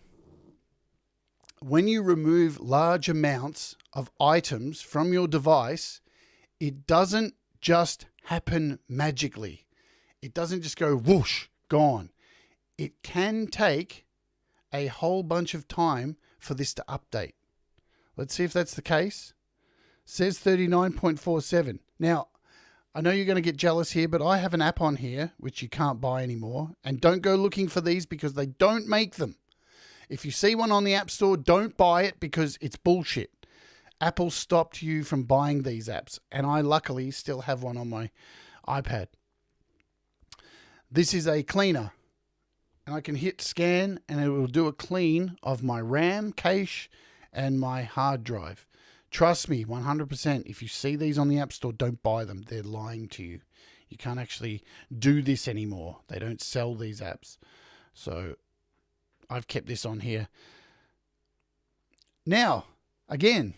When you remove large amounts of items from your device, it doesn't just happen magically. It doesn't just go whoosh, gone. It can take a whole bunch of time for this to update. Let's see if that's the case. Says 39.47. Now, I know you're going to get jealous here, but I have an app on here which you can't buy anymore. And don't go looking for these because they don't make them. If you see one on the App Store, don't buy it because it's bullshit. Apple stopped you from buying these apps. And I luckily still have one on my iPad. This is a cleaner. And I can hit scan and it will do a clean of my RAM, cache, and my hard drive. Trust me, 100%. If you see these on the App Store, don't buy them. They're lying to you. You can't actually do this anymore. They don't sell these apps. So I've kept this on here. Now, again,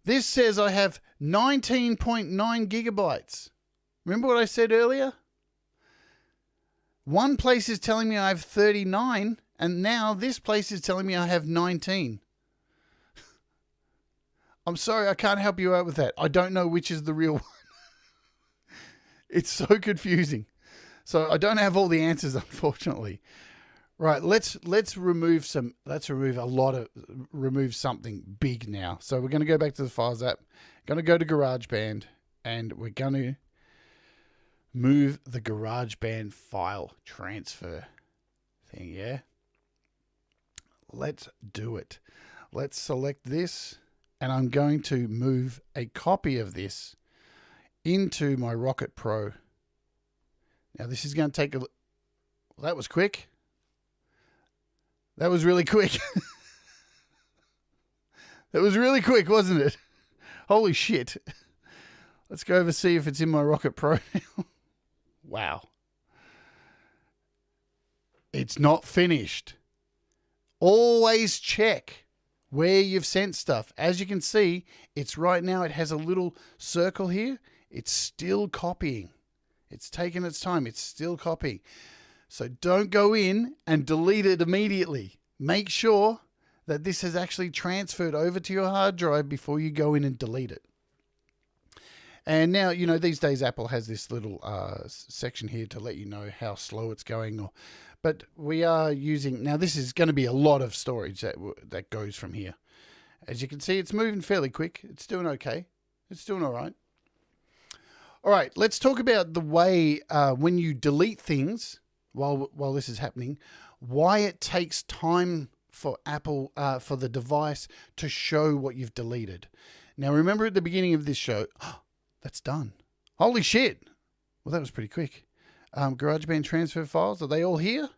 this says I have 19.9 gigabytes. Remember what I said earlier? One place is telling me I have 39, and now this place is telling me I have 19. I'm sorry, I can't help you out with that. I don't know which is the real one. It's so confusing. So I don't have all the answers, unfortunately. Right, let's remove something big now. So we're going to go back to the Files app. Going to go to GarageBand, and we're going to move the GarageBand file transfer thing, yeah? Let's do it. Let's select this, and I'm going to move a copy of this into my Rocket Pro. Now this is going to take well, that was quick. That was really quick. That was really quick, wasn't it? Holy shit. Let's go over see if it's in my Rocket Pro now. Wow. It's not finished. Always check where you've sent stuff. As you can see, it's right now, it has a little circle here. It's still copying. It's taking its time. It's still copying. So don't go in and delete it immediately. Make sure that this has actually transferred over to your hard drive before you go in and delete it. And now, you know, these days Apple has this little section here to let you know how slow it's going. But we are using, now this is going to be a lot of storage that goes from here. As you can see, it's moving fairly quick. It's doing okay. It's doing all right. All right, let's talk about the way when you delete things while this is happening, why it takes time for Apple, for the device to show what you've deleted. Now, remember at the beginning of this show, that's done. Holy shit. Well, that was pretty quick. GarageBand transfer files, are they all here?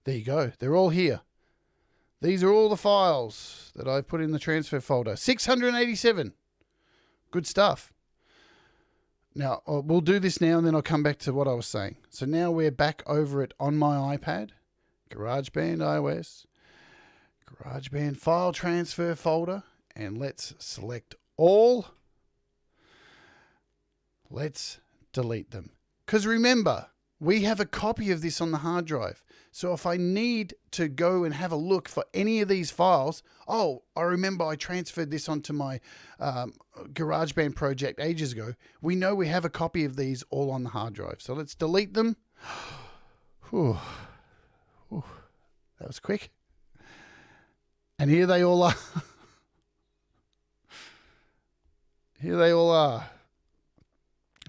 There you go. They're all here. These are all the files that I put in the transfer folder. 687. Good stuff. Now, we'll do this now and then I'll come back to what I was saying. So now we're back over it on my iPad. GarageBand iOS. GarageBand file transfer folder. And let's select all. Let's delete them. Because remember, we have a copy of this on the hard drive. So if I need to go and have a look for any of these files, oh, I remember I transferred this onto my GarageBand project ages ago. We know we have a copy of these all on the hard drive. So let's delete them. Whew. Whew. That was quick. And here they all are. Here they all are.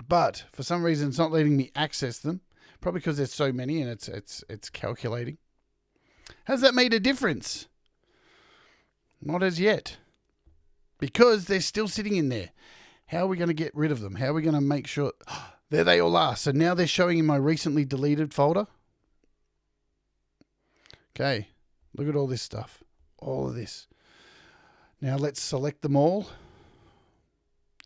But for some reason, it's not letting me access them. Probably because there's so many and it's calculating. Has that made a difference? Not as yet. Because they're still sitting in there. How are we going to get rid of them? How are we going to make sure... There they all are. So now they're showing in my recently deleted folder. Okay. Look at all this stuff. All of this. Now let's select them all.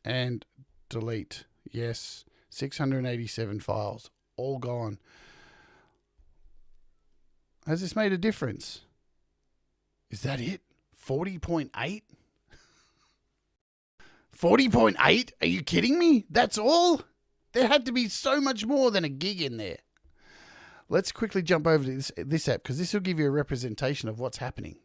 And delete. Yes. 687 files. All gone. Has this made a difference? Is that it? 40.8? 40.8? Are you kidding me? That's all? There had to be so much more than a gig in there. Let's quickly jump over to this app because this will give you a representation of what's happening.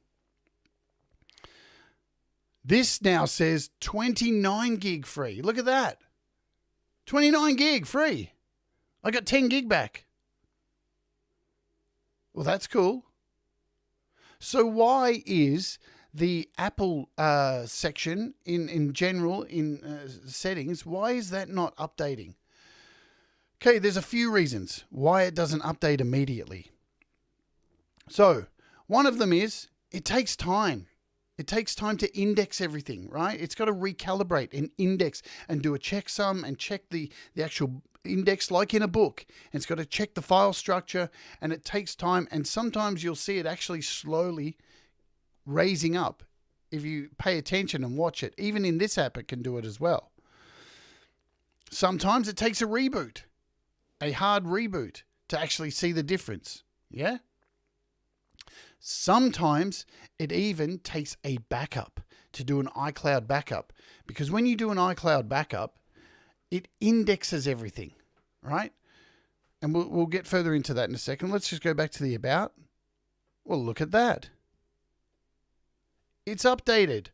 This now says 29 gig free. Look at that. 29 gig free. I got 10 gig back. Well, that's cool. So why is the Apple section in general in settings, why is that not updating? Okay, there's a few reasons why it doesn't update immediately. So one of them is it takes time. It takes time to index everything, right? It's got to recalibrate and index and do a checksum and check the actual index like in a book. And it's got to check the file structure and it takes time. And sometimes you'll see it actually slowly raising up if you pay attention and watch it. Even in this app, it can do it as well. Sometimes it takes a reboot, a hard reboot to actually see the difference. Yeah? Sometimes it even takes a backup to do an iCloud backup, because when you do an iCloud backup, it indexes everything, right? And we'll get further into that in a second. Let's just go back to the about. Well, look at that. It's updated.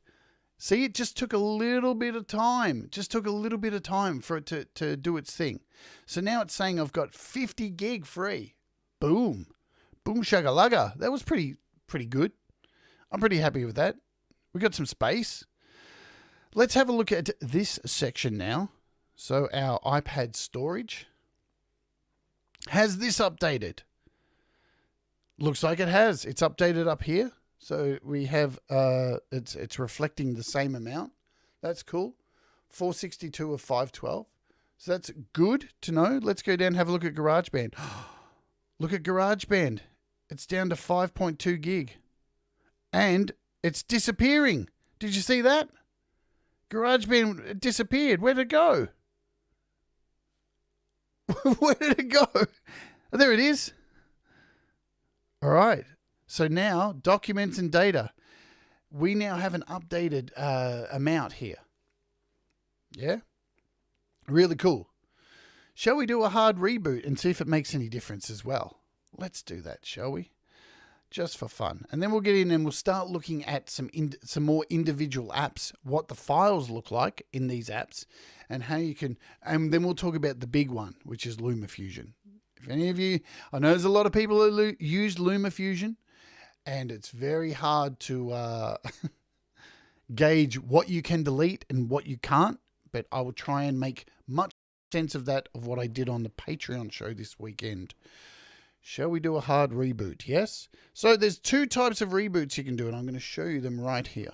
See, it just took a little bit of time. It just took a little bit of time for it to do its thing. So now it's saying I've got 50 gig free. Boom. Boom shagalugga. That was pretty good. I'm pretty happy with that. We got some space. Let's have a look at this section now. So our iPad storage. Has this updated? Looks like it has. It's updated up here. So we have, it's reflecting the same amount. That's cool. 462 of 512. So that's good to know. Let's go down and have a look at Garageband. Look at Garageband. It's down to 5.2 gig. And it's disappearing. Did you see that? Garageband disappeared. Where'd it go? Where did it go? There it is. All right. So now, documents and data. We now have an updated amount here. Yeah? Really cool. Shall we do a hard reboot and see if it makes any difference as well? Let's do that, shall we? Just for fun. And then we'll get in and we'll start looking at some more individual apps, what the files look like in these apps, and how you can... And then we'll talk about the big one, which is Lumafusion. If any of you... I know there's a lot of people who use Lumafusion, and it's very hard to gauge what you can delete and what you can't, but I will try and make much sense of that, of what I did on the Patreon show this weekend. Shall we do a hard reboot? Yes. So there's two types of reboots you can do, and I'm going to show you them right here.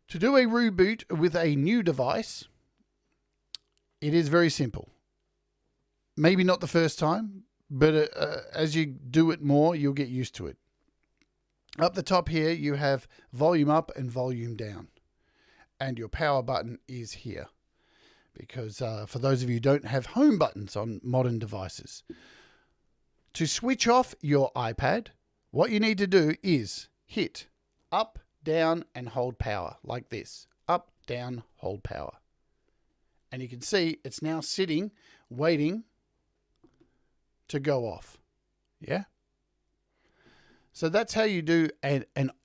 To do a reboot with a new device, it is very simple. Maybe not the first time, but as you do it more, you'll get used to it. Up the top here, you have volume up and volume down. And your power button is here. Because for those of you who don't have home buttons on modern devices. To switch off your iPad, what you need to do is hit up, down, and hold power like this. Up, down, hold power. And you can see it's now sitting, waiting to go off. Yeah? So that's how you do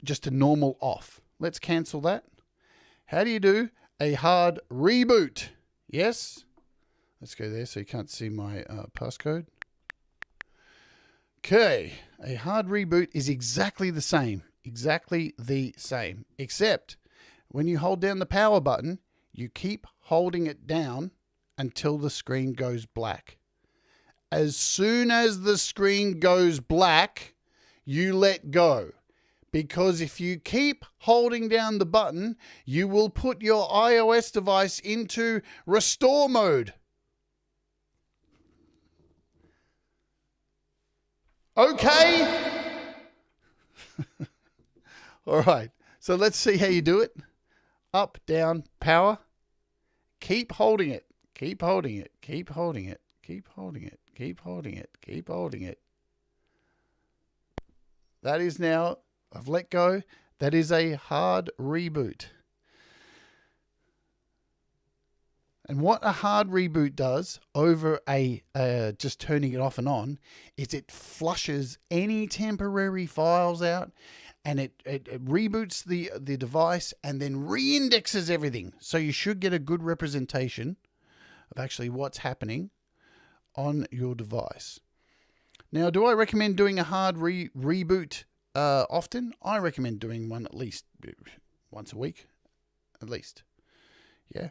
just a normal off. Let's cancel that. How do you do a hard reboot? Yes? Let's go there so you can't see my passcode. Okay, a hard reboot is exactly the same. Exactly the same. Except when you hold down the power button, you keep holding it down until the screen goes black. as soon as the screen goes black, you let go. Because if you keep holding down the button, you will put your iOS device into restore mode. Okay? All right. So let's see how you do it. Up, down, power. Keep holding it. Keep holding it. Keep holding it. Keep holding it. Keep holding it. Keep holding it. That is now, I've let go. That is a hard reboot. And what a hard reboot does over just turning it off and on is it flushes any temporary files out, and it reboots the device and then reindexes everything. So you should get a good representation of actually what's happening on your device. Now, do I recommend doing a hard reboot often? I recommend doing one at least once a week, at least. Yeah.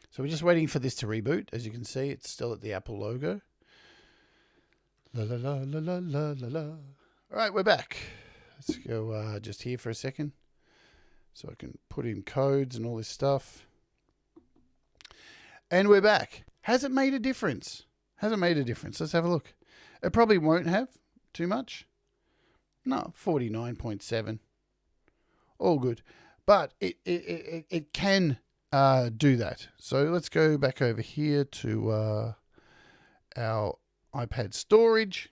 So we're just waiting for this to reboot. As you can see, it's still at the Apple logo. La la la la la la la la. All right, we're back. Let's go just here for a second so I can put in codes and all this stuff. And we're back. Has it made a difference? Has it made a difference? Let's have a look. It probably won't have too much. No, 49.7. All good. But it can do that. So let's go back over here to our iPad storage.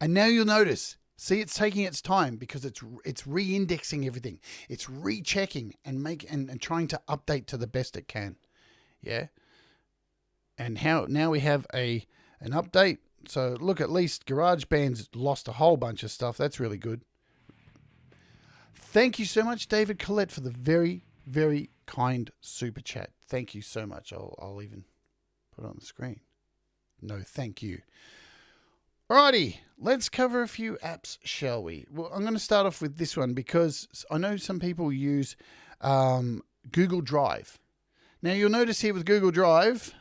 And now you'll notice, see, it's taking its time because it's re-indexing everything. It's rechecking and trying to update to the best it can. Yeah. And now we have an update. So look, at least Garageband's lost a whole bunch of stuff. That's really good. Thank you so much, David Collette, for the very, very kind super chat. Thank you so much. I'll even put it on the screen. No, thank you. Alrighty, let's cover a few apps, shall we? Well, I'm going to start off with this one because I know some people use Google Drive. Now, you'll notice here with Google Drive,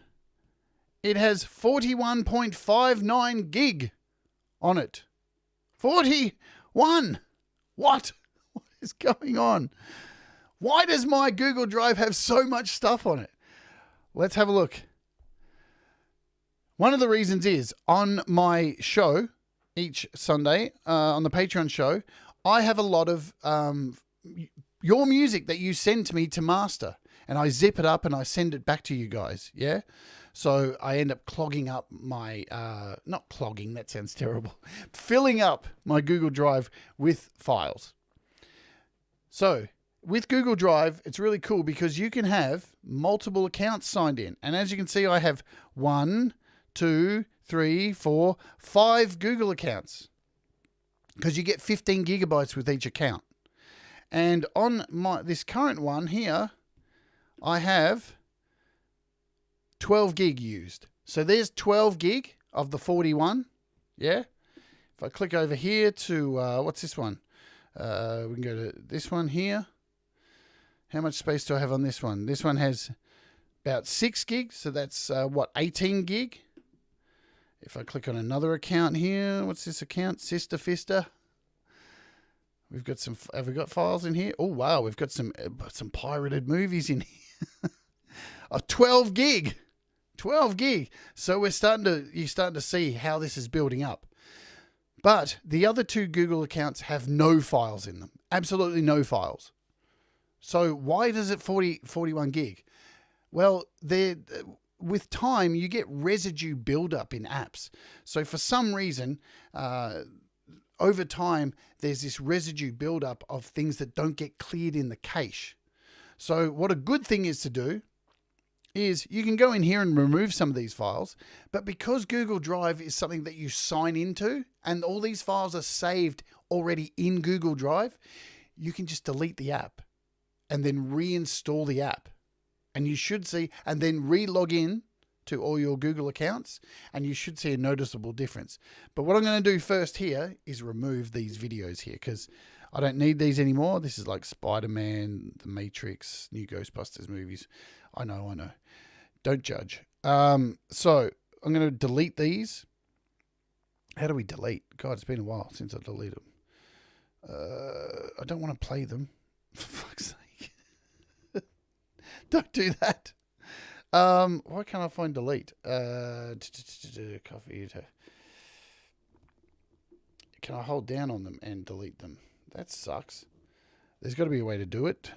it has 41.59 gig on it. 41! What? What is going on? Why does my Google Drive have so much stuff on it? Let's have a look. One of the reasons is on my show each Sunday, on the Patreon show, I have a lot of your music that you send to me to master. And I zip it up and I send it back to you guys. Yeah. So I end up clogging up my, not clogging, that sounds terrible. Filling up my Google Drive with files. So with Google Drive, it's really cool because you can have multiple accounts signed in. And as you can see, I have 1, 2, 3, 4, 5 Google accounts because you get 15 gigabytes with each account. And on this current one here, I have 12 gig used. So there's 12 gig of the 41. Yeah. If I click over here to, what's this one? We can go to this one here. How much space do I have on this one? This one has about 6 gig. So that's 18 gig. If I click on another account here, what's this account? Sister Fister. We've got some, have we got files in here? Oh, wow. We've got some pirated movies in here. Of 12 gig. 12 gig. So you're starting to see how this is building up. But the other 2 Google accounts have no files in them. Absolutely no files. So why does it 41 gig? Well, with time, you get residue buildup in apps. So for some reason, over time, there's this residue buildup of things that don't get cleared in the cache. So what a good thing is to do is you can go in here and remove some of these files, but because Google Drive is something that you sign into and all these files are saved already in Google Drive, you can just delete the app and then reinstall the app. And you should see, and then re-log in to all your Google accounts, and you should see a noticeable difference. But what I'm going to do first here is remove these videos here because I don't need these anymore. This is like Spider-Man, The Matrix, new Ghostbusters movies. I know. Don't judge. So I'm going to delete these. How do we delete? God, it's been a while since I deleted them. I don't want to play them. For fuck's sake. Don't do that. Why can't I find delete? Coffee. Can I hold down on them and delete them? That sucks. There's got to be a way to do it.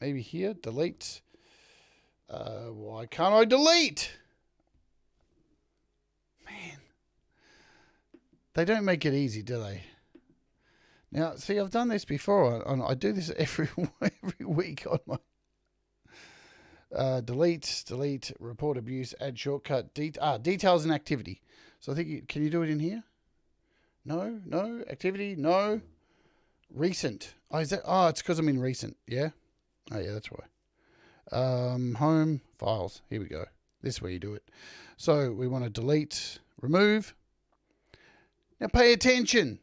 Maybe here, delete. Why can't I delete? Man. They don't make it easy, do they? Now, see, I've done this before. I do this every week on my... delete, report abuse, add shortcut, details and activity. So I think, can you do it in here? No, activity, no. Recent. It's because I'm in recent, yeah? Oh, yeah, that's why. Home, files, here we go. This is where you do it. So we want to delete, remove. Now pay attention.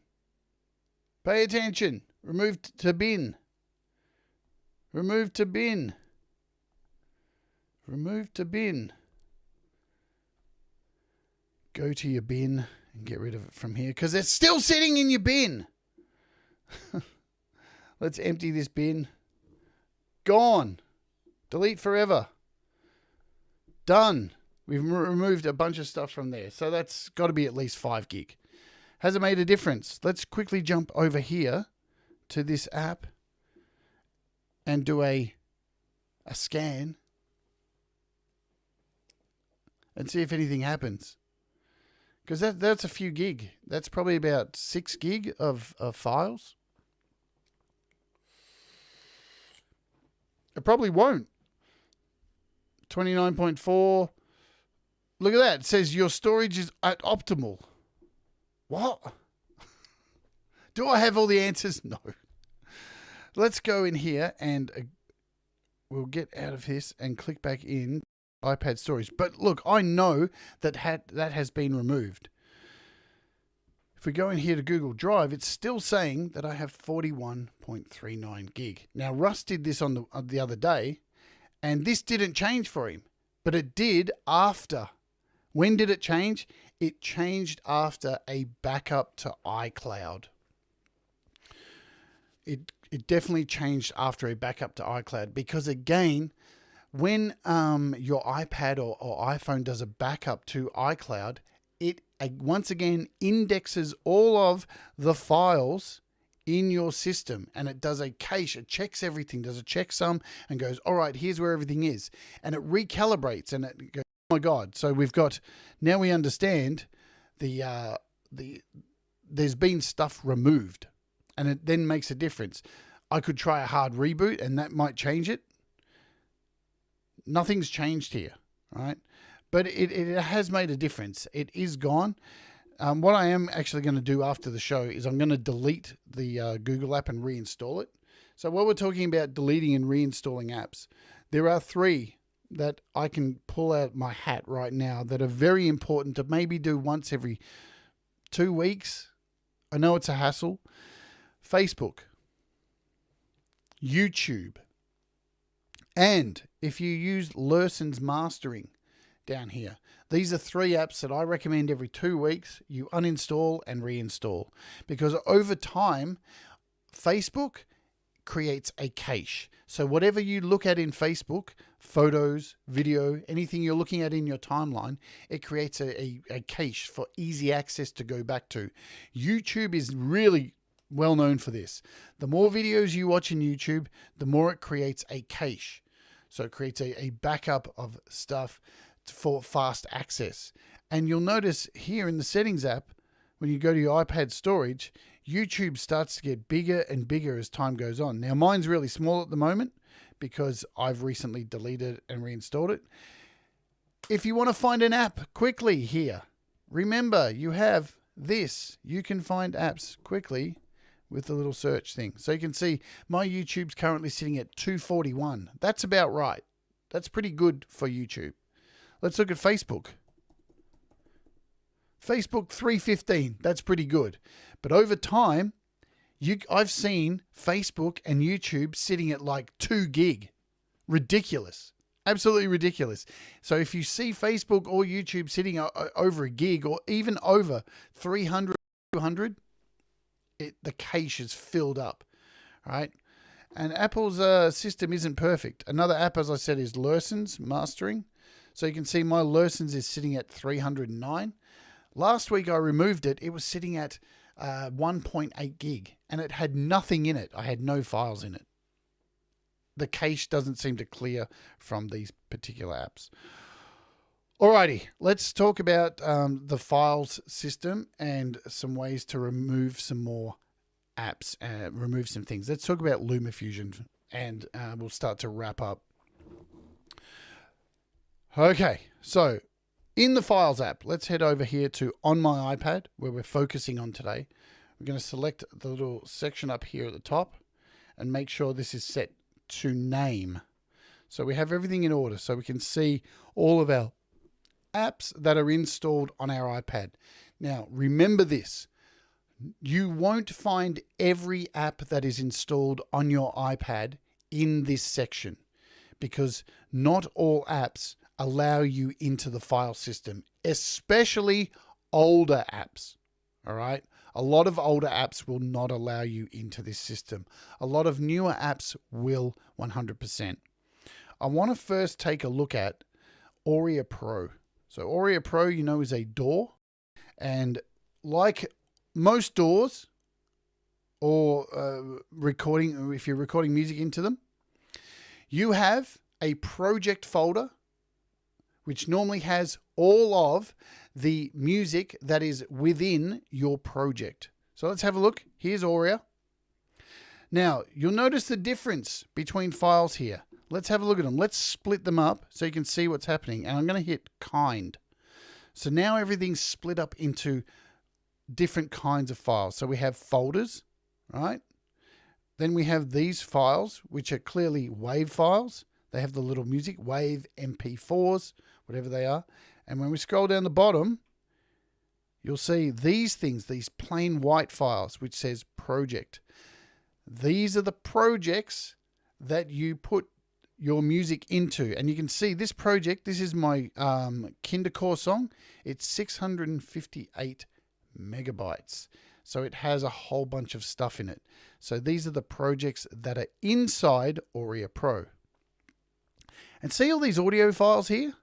Pay attention. Remove to bin. Remove to bin. Remove to bin. Go to your bin and get rid of it from here because it's still sitting in your bin. Let's empty this bin. Gone. Delete forever. Done. We've removed a bunch of stuff from there. So that's got to be at least 5 gig. Has it made a difference? Let's quickly jump over here to this app and do a scan and see if anything happens. Because that's a few gig. That's probably about 6 gig of files. It probably won't. 29.4. Look at that. It says your storage is at optimal. What? Do I have all the answers? No. Let's go in here and we'll get out of this and click back in iPad storage. But look, I know that has been removed. If we go in here to Google Drive, it's still saying that I have 41.39 gig. Now, Russ did this on the other day, and this didn't change for him, but it did after. When did it change? It changed after a backup to iCloud. It definitely changed after a backup to iCloud because, again, when your iPad or iPhone does a backup to iCloud, it once again indexes all of the files in your system, and it does a cache. It checks everything, does a checksum, and goes, all right, here's where everything is. And it recalibrates, and it goes, oh my God. So now we understand there's been stuff removed, and it then makes a difference. I could try a hard reboot, and that might change it. Nothing's changed here, right? But it has made a difference. It is gone. What I am actually going to do after the show is I'm going to delete the Google app and reinstall it. So while we're talking about deleting and reinstalling apps, there are 3 that I can pull out my hat right now that are very important to maybe do once every 2 weeks. I know it's a hassle. Facebook, YouTube, and if you use Lurson's mastering down here, these are 3 apps that I recommend every 2 weeks you uninstall and reinstall, because over time, Facebook creates a cache. So whatever you look at in Facebook, photos, video, anything you're looking at in your timeline, it creates a cache for easy access to go back to. YouTube is really well known for this. The more videos you watch in YouTube, the more it creates a cache. So it creates a backup of stuff for fast access. And you'll notice here in the settings app, when you go to your iPad storage, YouTube starts to get bigger and bigger as time goes on. Now mine's really small at the moment because I've recently deleted and reinstalled it. If you want to find an app quickly here, remember you have this. You can find apps quickly with the little search thing. So you can see my YouTube's currently sitting at 241. That's about right. That's pretty good for YouTube. Let's look at Facebook. Facebook 315. That's pretty good. But over time, I've seen Facebook and YouTube sitting at like 2 gig. Ridiculous. Absolutely ridiculous. So if you see Facebook or YouTube sitting over a gig or even over 300, 200, the cache is filled up, right? And Apple's system isn't perfect. Another app, as I said, is Lessons Mastering. So you can see my Lessons is sitting at 309. Last week I removed it. It was sitting at 1.8 gig and it had nothing in it. I had no files in it. The cache doesn't seem to clear from these particular apps. Alrighty, let's talk about the files system and some ways to remove some more apps, remove some things. Let's talk about Lumafusion and we'll start to wrap up. Okay, so in the Files app, let's head over here to On My iPad, where we're focusing on today. We're going to select the little section up here at the top and make sure this is set to name. So we have everything in order so we can see all of our apps that are installed on our iPad. Now, remember this. You won't find every app that is installed on your iPad in this section because not all apps allow you into the file system, especially older apps. All right. A lot of older apps will not allow you into this system. A lot of newer apps will 100%. I want to first take a look at Aurea Pro. So Aurea Pro, you know, is a DAW. And like most DAWs or recording, if you're recording music into them, you have a project folder which normally has all of the music that is within your project. So let's have a look. Here's Aurea. Now, you'll notice the difference between files here. Let's have a look at them. Let's split them up so you can see what's happening. And I'm going to hit kind. So now everything's split up into different kinds of files. So we have folders, right? Then we have these files, which are clearly WAV files. They have the little music, WAV, MP4s, whatever they are. And when we scroll down the bottom, you'll see these things, these plain white files, which says project. These are the projects that you put your music into. And you can see this project, this is my Kindercore song. It's 658 megabytes. So it has a whole bunch of stuff in it. So these are the projects that are inside Aurea Pro. And see all these audio files here?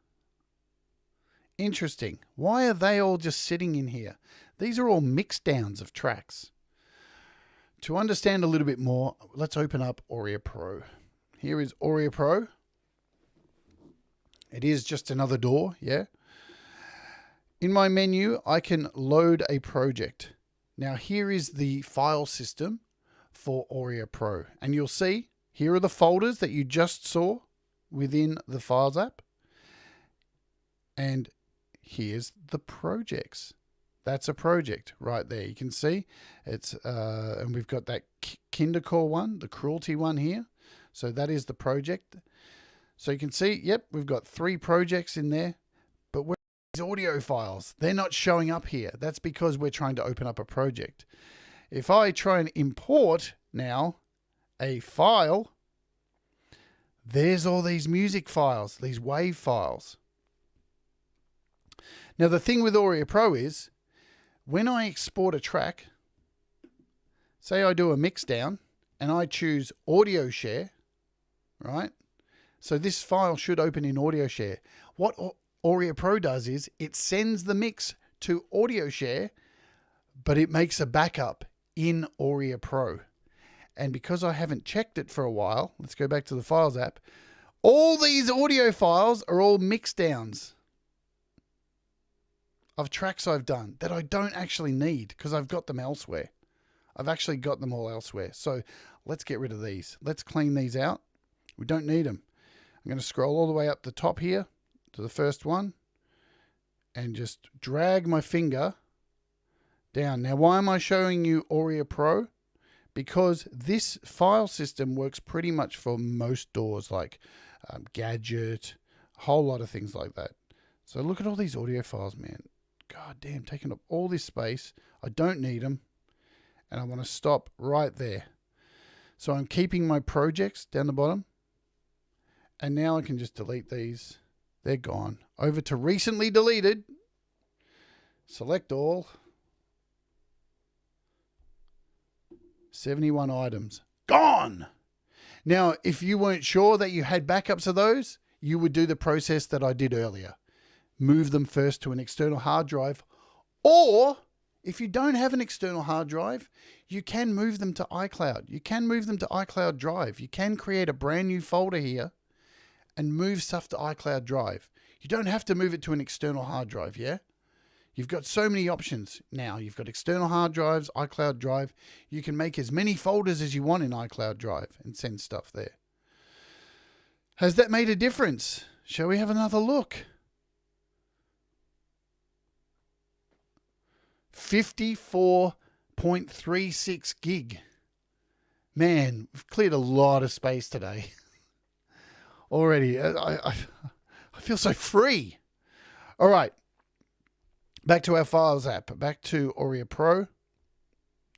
Interesting. Why are they all just sitting in here? These are all mix downs of tracks. To understand a little bit more, let's open up Aurea Pro. Here is Aurea Pro. It is just another DAW, yeah. In my menu, I can load a project. Now here is the file system for Aurea Pro. And you'll see, here are the folders that you just saw within the Files app. And here's the projects. That's a project right there. You can see it's, and we've got that Kindercore one, the cruelty one here. So that is the project. So you can see, yep, we've got 3 projects in there, but where are these audio files? They're not showing up here. That's because we're trying to open up a project. If I try and import now a file, there's all these music files, these WAV files. Now, the thing with Aurea Pro is when I export a track, say I do a mix down and I choose audio share, right? So this file should open in audio share. What Aurea Pro does is it sends the mix to audio share, but it makes a backup in Aurea Pro. And because I haven't checked it for a while, let's go back to the Files app. All these audio files are all mix downs of tracks I've done that I don't actually need because I've got them elsewhere. I've actually got them all elsewhere. So let's get rid of these. Let's clean these out. We don't need them. I'm going to scroll all the way up the top here to the first one and just drag my finger down. Now, why am I showing you Aurea Pro? Because this file system works pretty much for most DAWs like Gadget, a whole lot of things like that. So look at all these audio files, man. God damn, taking up all this space. I don't need them. And I want to stop right there. So I'm keeping my projects down the bottom. And now I can just delete these. They're gone. Over to recently deleted. Select all. 71 items. Gone! Now, if you weren't sure that you had backups of those, you would do the process that I did earlier. Move them first to an external hard drive. Or, if you don't have an external hard drive, you can move them to iCloud. You can move them to iCloud Drive. You can create a brand new folder here and move stuff to iCloud Drive. You don't have to move it to an external hard drive, yeah? You've got so many options now. You've got external hard drives, iCloud Drive. You can make as many folders as you want in iCloud Drive and send stuff there. Has that made a difference? Shall we have another look? 54.36 gig. Man, we've cleared a lot of space today. Already, I feel so free. All right. Back to our Files app. Back to Aurea Pro.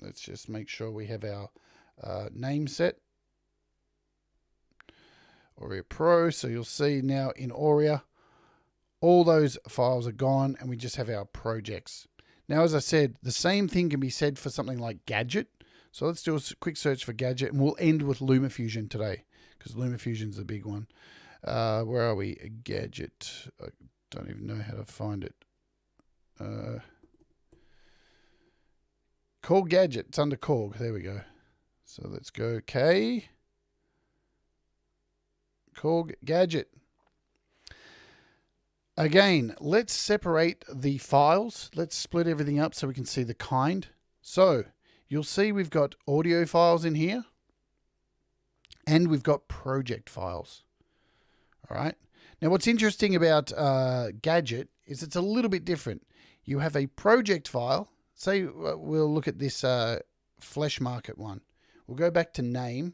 Let's just make sure we have our name set. Aurea Pro. So you'll see now in Aurea, all those files are gone and we just have our projects. Now, as I said, the same thing can be said for something like Gadget. So let's do a quick search for Gadget and we'll end with Lumafusion today because Lumafusion's the big one. Where are we? Gadget. I don't even know how to find it. Korg Gadget. It's under Korg. There we go. So let's go K. Korg Gadget. Again, let's separate the files. Let's split everything up so we can see the kind. So you'll see we've got audio files in here and we've got project files. All right. Now, what's interesting about Gadget is it's a little bit different. You have a project file. Say we'll look at this Flesh Market one. We'll go back to name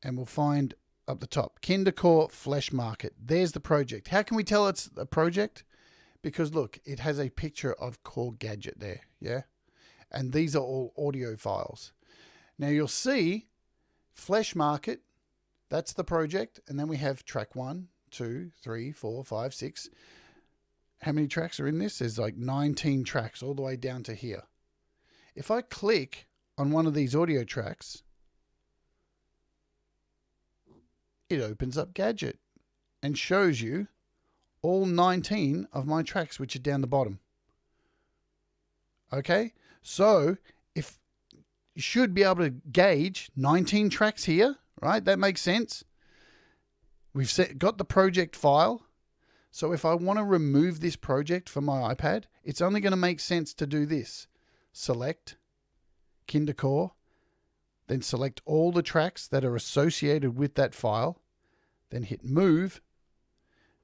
and we'll find up the top, Kindercore Flesh Market. There's the project. How can we tell it's a project? Because look, it has a picture of Korg Gadget there. Yeah. And these are all audio files. Now you'll see Flesh Market. That's the project. And then we have track 1, 2, 3, 4, 5, 6. How many tracks are in this? There's like 19 tracks all the way down to here. If I click on one of these audio tracks, it opens up Gadget and shows you all 19 of my tracks, which are down the bottom. Okay. So if you should be able to gauge 19 tracks here, right? That makes sense. We've got the project file. So if I want to remove this project from my iPad, it's only going to make sense to do this. Select Kindercore, then select all the tracks that are associated with that file, then hit move,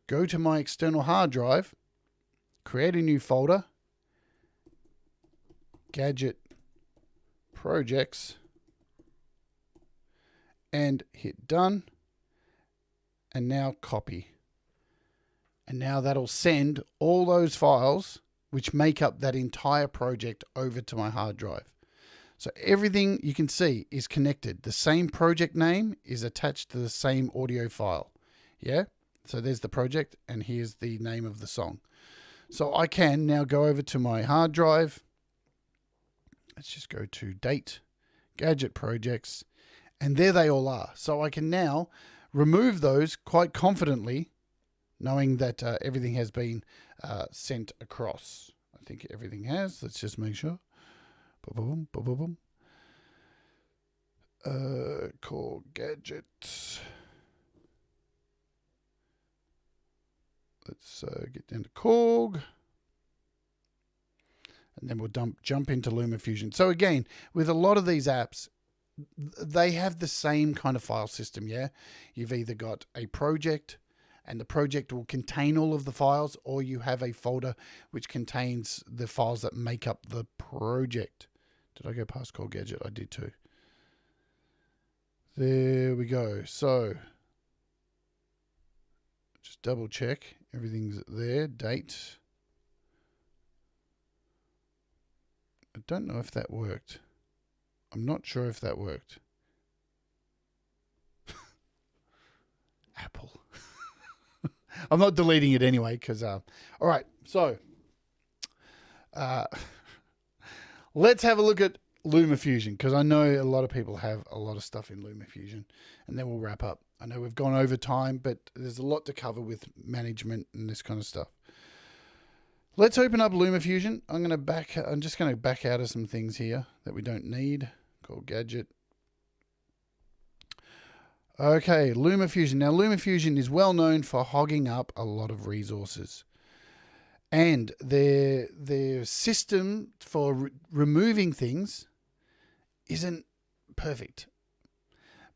go to my external hard drive, create a new folder, Gadget Projects, and hit done, and now copy. And now that'll send all those files which make up that entire project over to my hard drive. So everything you can see is connected. The same project name is attached to the same audio file. Yeah. So there's the project and here's the name of the song. So I can now go over to my hard drive. Let's just go to date, gadget projects, and there they all are. So I can now remove those quite confidently, knowing that everything has been sent across. I think everything has. Let's just make sure. Boom, boom, boom, boom. Core gadgets. Let's get down to Korg. And then we'll jump into Lumafusion. So again, with a lot of these apps, they have the same kind of file system, yeah? You've either got a project, and the project will contain all of the files, or you have a folder which contains the files that make up the project. Did I go past Korg Gadget? I did too. There we go. So just double check. Everything's there. Date. I don't know if that worked. I'm not sure if that worked. Apple. I'm not deleting it anyway because, all right, so let's have a look at Lumafusion because I know a lot of people have a lot of stuff in Lumafusion, and then we'll wrap up. I know we've gone over time, but there's a lot to cover with management and this kind of stuff. Let's open up Lumafusion. I'm just going to back out of some things here that we don't need. Call gadget. Okay, Lumafusion. Now, Lumafusion is well known for hogging up a lot of resources. And their system for removing things isn't perfect.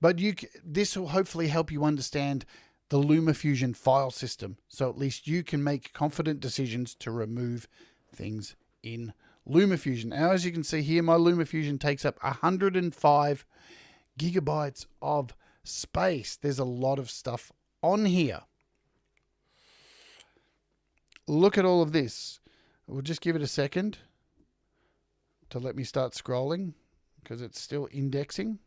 But this will hopefully help you understand the Lumafusion file system. So at least you can make confident decisions to remove things in Lumafusion. Now, as you can see here, my Lumafusion takes up 105 gigabytes of space. There's a lot of stuff on here. Look at all of this. We'll just give it a second to let me start scrolling because it's still indexing.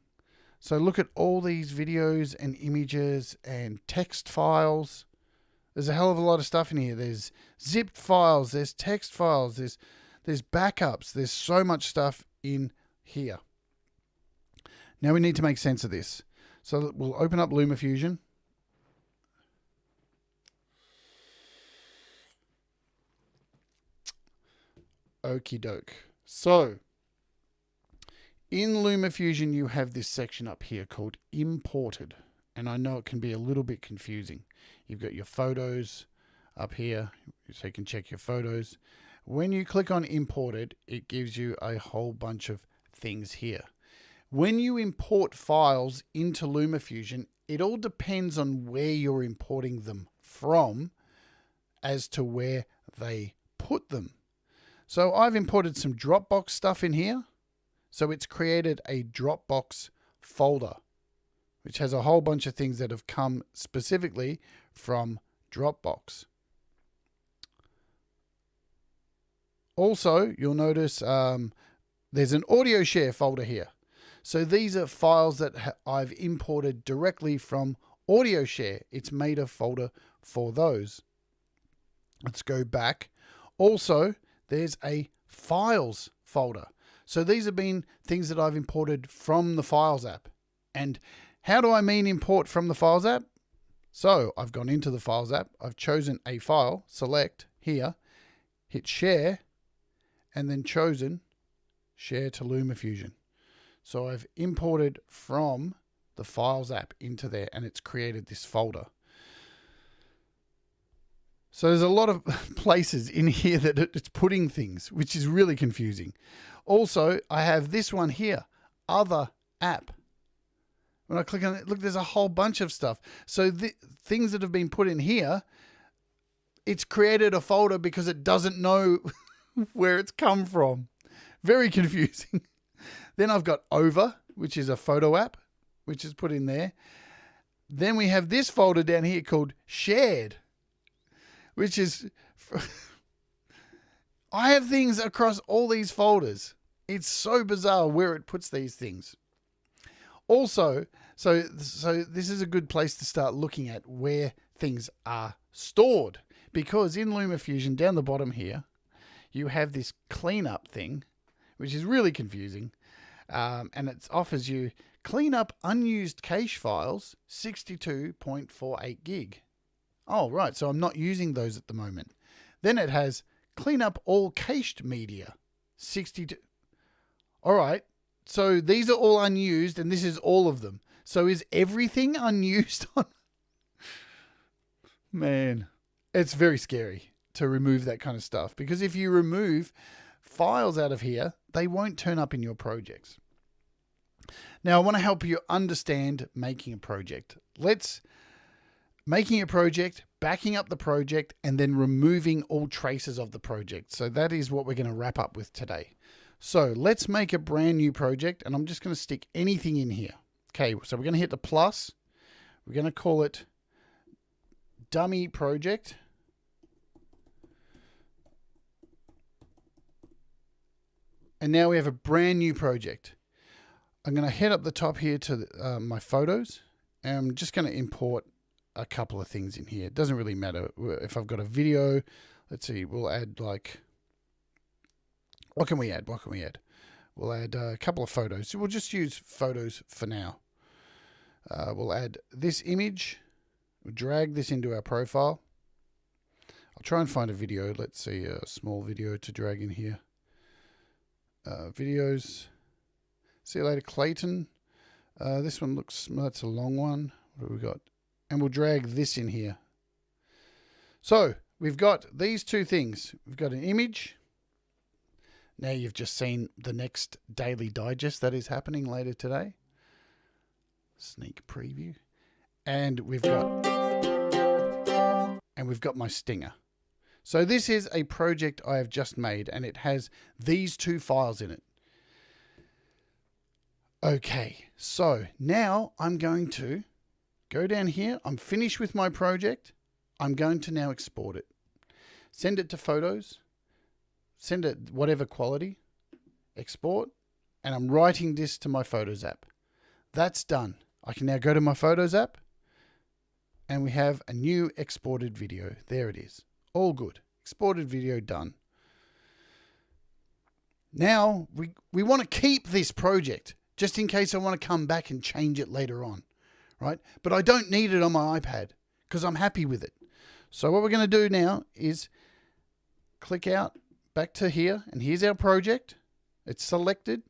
So look at all these videos and images and text files. There's a hell of a lot of stuff in here. There's zipped files, there's text files, there's backups. There's so much stuff in here. Now we need to make sense of this. So we'll open up Lumafusion. Okie doke. So in Lumafusion, you have this section up here called Imported. And I know it can be a little bit confusing. You've got your photos up here, so you can check your photos. When you click on Imported, it gives you a whole bunch of things here. When you import files into Lumafusion, it all depends on where you're importing them from as to where they put them. So I've imported some Dropbox stuff in here. So it's created a Dropbox folder, which has a whole bunch of things that have come specifically from Dropbox. Also, you'll notice there's an audio share folder here. So these are files that I've imported directly from Audio Share. It's made a folder for those. Let's go back. Also, there's a Files folder. So these have been things that I've imported from the Files app. And how do I mean import from the Files app? So I've gone into the Files app. I've chosen a file, select here, hit share, and then chosen share to Lumafusion. So I've imported from the Files app into there, and it's created this folder. So there's a lot of places in here that it's putting things, which is really confusing. Also, I have this one here, Other App. When I click on it, look, there's a whole bunch of stuff. So the things that have been put in here, it's created a folder because it doesn't know where it's come from. Very confusing. Then I've got Over, which is a photo app, which is put in there. Then we have this folder down here called Shared, which is... I have things across all these folders. It's so bizarre where it puts these things. Also, so this is a good place to start looking at where things are stored. Because in Lumafusion, down the bottom here, you have this cleanup thing, which is really confusing. And it offers you clean up unused cache files, 62.48 gig. Oh, right. So I'm not using those at the moment. Then it has clean up all cached media, 62. All right. So these are all unused and this is all of them. So is everything unused on? Man, it's very scary to remove that kind of stuff, because if you remove files out of here, they won't turn up in your projects. Now, I want to help you understand making a project. Making a project, backing up the project, and then removing all traces of the project. So that is what we're going to wrap up with today. So let's make a brand new project, and I'm just going to stick anything in here. Okay, so we're going to hit the plus. We're going to call it Dummy Project. And now we have a brand new project. I'm going to head up the top here to my photos, and I'm just going to import a couple of things in here. It doesn't really matter. If I've got a video, let's see, we'll add like, what can we add? What can we add? We'll add a couple of photos. We'll just use photos for now. We'll add this image. We'll drag this into our profile. I'll try and find a video. Let's see, a small video to drag in here. Videos. See you later, Clayton. This one looks, that's a long one. What have we got? And we'll drag this in here. So we've got these two things. We've got an image. Now you've just seen the next daily digest that is happening later today. Sneak preview. And we've got my stinger. So this is a project I have just made, and it has these two files in it. Okay, so now I'm going to go down here. I'm finished with my project. I'm going to now export it. Send it to Photos. Send it whatever quality. Export. And I'm writing this to my Photos app. That's done. I can now go to my Photos app. And we have a new exported video. There it is. All good. Exported video done. Now we want to keep this project just in case I want to come back and change it later on, right? But I don't need it on my iPad because I'm happy with it. So what we're going to do now is click out back to here, and here's our project. It's selected.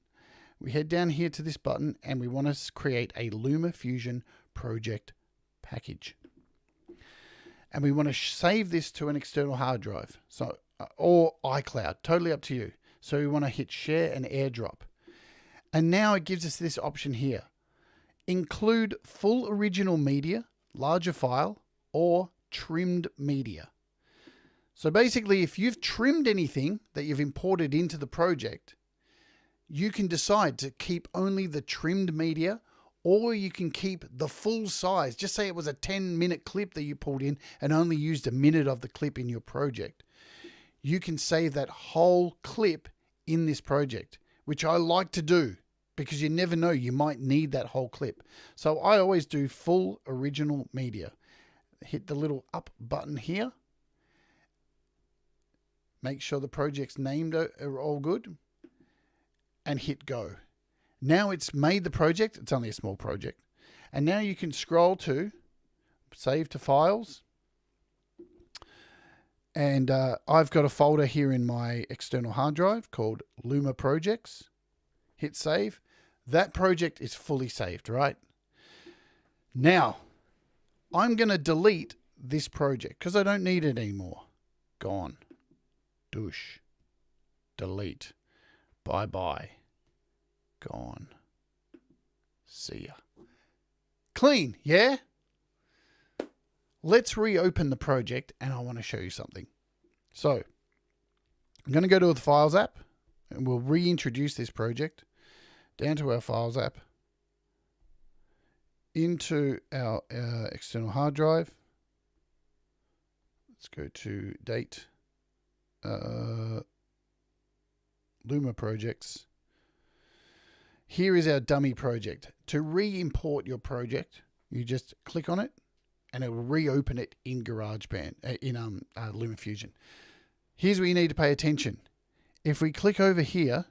We head down here to this button, and we want to create a Lumafusion project package. And we want to save this to an external hard drive, so or iCloud, totally up to you. So we want to hit share and airdrop. And now it gives us this option here. Include full original media, larger file, or trimmed media. So basically, if you've trimmed anything that you've imported into the project, you can decide to keep only the trimmed media, or you can keep the full size. Just say it was a 10-minute clip that you pulled in and only used a minute of the clip in your project. You can save that whole clip in this project, which I like to do because you never know, you might need that whole clip. So I always do full original media. Hit the little up button here. Make sure the project's named are all good, and hit go. Now it's made the project. It's only a small project. And now you can scroll to save to files. And I've got a folder here in my external hard drive called Luma Projects. Hit save. That project is fully saved, right? Now, I'm going to delete this project because I don't need it anymore. Gone. Douche. Delete. Bye-bye. Gone. See ya. Clean, yeah? Let's reopen the project, and I want to show you something. So, I'm going to go to the Files app, and we'll reintroduce this project down to our Files app, into our external hard drive. Let's go to Date, Luma Projects. Here is our dummy project. To re-import your project, you just click on it, and it will reopen it in Garageband, in Lumafusion. Here's where you need to pay attention. If we click over here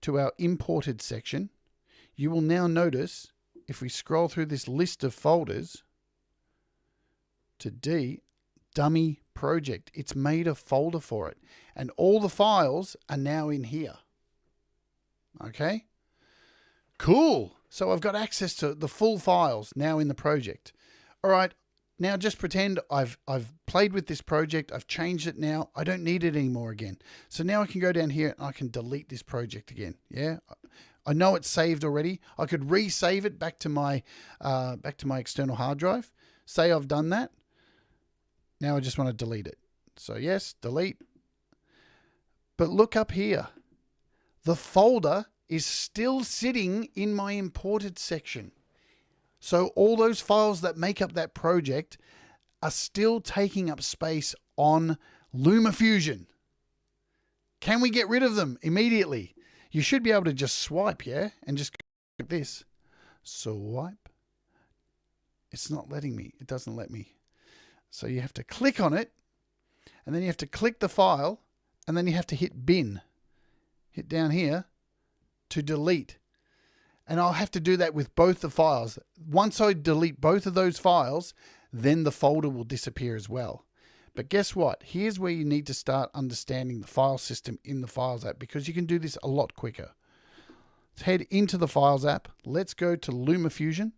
to our imported section, you will now notice, if we scroll through this list of folders to D, dummy project, it's made a folder for it. And all the files are now in here. Okay? Cool. So I've got access to the full files now in the project. All right. Now just pretend I've played with this project. I've changed it now. I don't need it anymore again. So now I can go down here and I can delete this project again. Yeah. I know it's saved already. I could resave it back to my external hard drive. Say I've done that. Now I just want to delete it. So yes, delete. But look up here. The folder is still sitting in my imported section. So all those files that make up that project are still taking up space on Lumafusion. Can we get rid of them immediately? You should be able to just swipe, yeah? And just like this. Swipe. It's not letting me. It doesn't let me. So you have to click on it, and then you have to click the file, and then you have to hit bin. Hit down here to delete. And I'll have to do that with both the files. Once I delete both of those files, then the folder will disappear as well. But guess what? Here's where you need to start understanding the file system in the Files app, because you can do this a lot quicker. Let's head into the Files app. Let's go to Lumafusion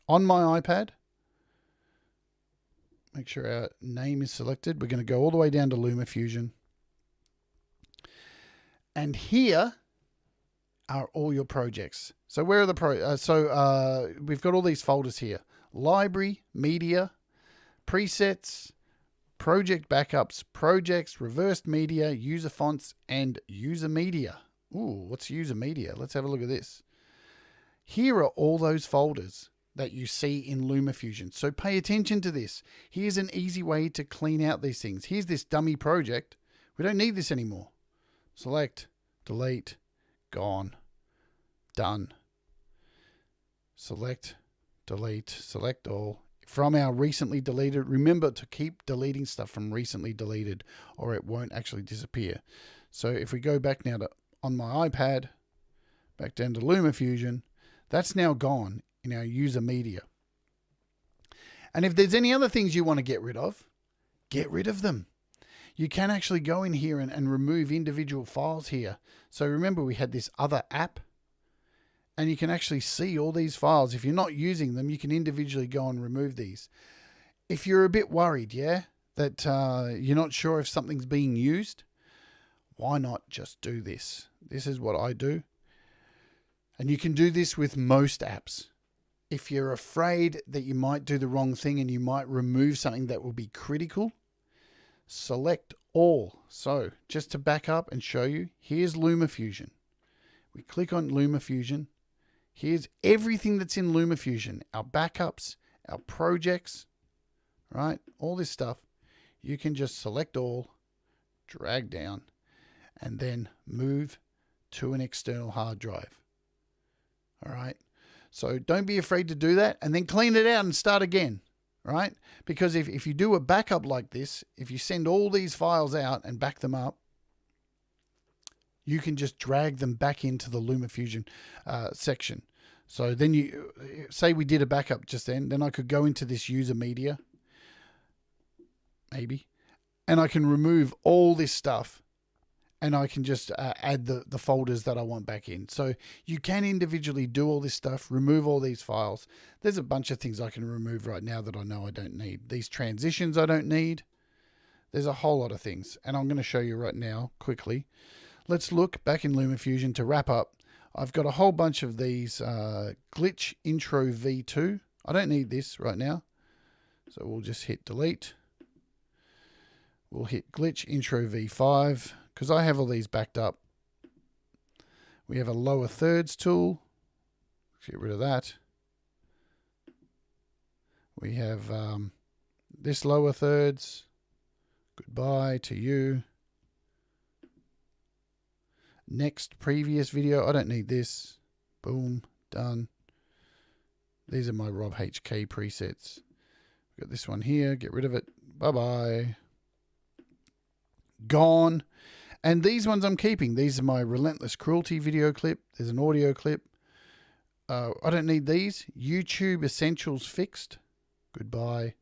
on my iPad. Make sure our name is selected. We're going to go all the way down to Lumafusion. And here are all your projects. So where are the we've got all these folders here: library, media, presets, project backups, projects, reversed media, user fonts, and user media. Ooh, what's user media? Let's have a look at this. Here are all those folders that you see in Lumafusion. So pay attention to this. Here's an easy way to clean out these things. Here's this dummy project. We don't need this anymore. Select, delete, gone, done. Select, delete, select all. From our recently deleted, remember to keep deleting stuff from recently deleted or it won't actually disappear. So if we go back now to on my iPad, back down to Lumafusion, that's now gone in our user media. And if there's any other things you want to get rid of them. You can actually go in here and remove individual files here. So remember we had this other app, and you can actually see all these files. If you're not using them, you can individually go and remove these. If you're a bit worried, that you're not sure if something's being used, why not just do this? This is what I do. And you can do this with most apps. If you're afraid that you might do the wrong thing and you might remove something that will be critical, select all. So just to back up and show you, here's Lumafusion. We click on Lumafusion. Here's everything that's in Lumafusion, our backups, our projects, right? All this stuff. You can just select all, drag down, and then move to an external hard drive. All right. So don't be afraid to do that, and then clean it out and start again. Right? Because if you do a backup like this, if you send all these files out and back them up, you can just drag them back into the Lumafusion section. So then you say we did a backup just then I could go into this user media, maybe, and I can remove all this stuff, and I can just add the folders that I want back in. So you can individually do all this stuff, remove all these files. There's a bunch of things I can remove right now that I know I don't need. These transitions I don't need. There's a whole lot of things, and I'm going to show you right now quickly. Let's look back in Lumafusion to wrap up. I've got a whole bunch of these glitch intro v2. I don't need this right now, so we'll just hit delete. We'll hit glitch intro v5. Because I have all these backed up. We have a lower thirds tool. Let's get rid of that. We have this lower thirds. Goodbye to you. Next previous video. I don't need this. Boom. Done. These are my Rob HK presets. Got this one here. Get rid of it. Bye-bye. Gone. And these ones I'm keeping. These are my Relentless Cruelty video clip. There's an audio clip. I don't need these. YouTube Essentials fixed. Goodbye.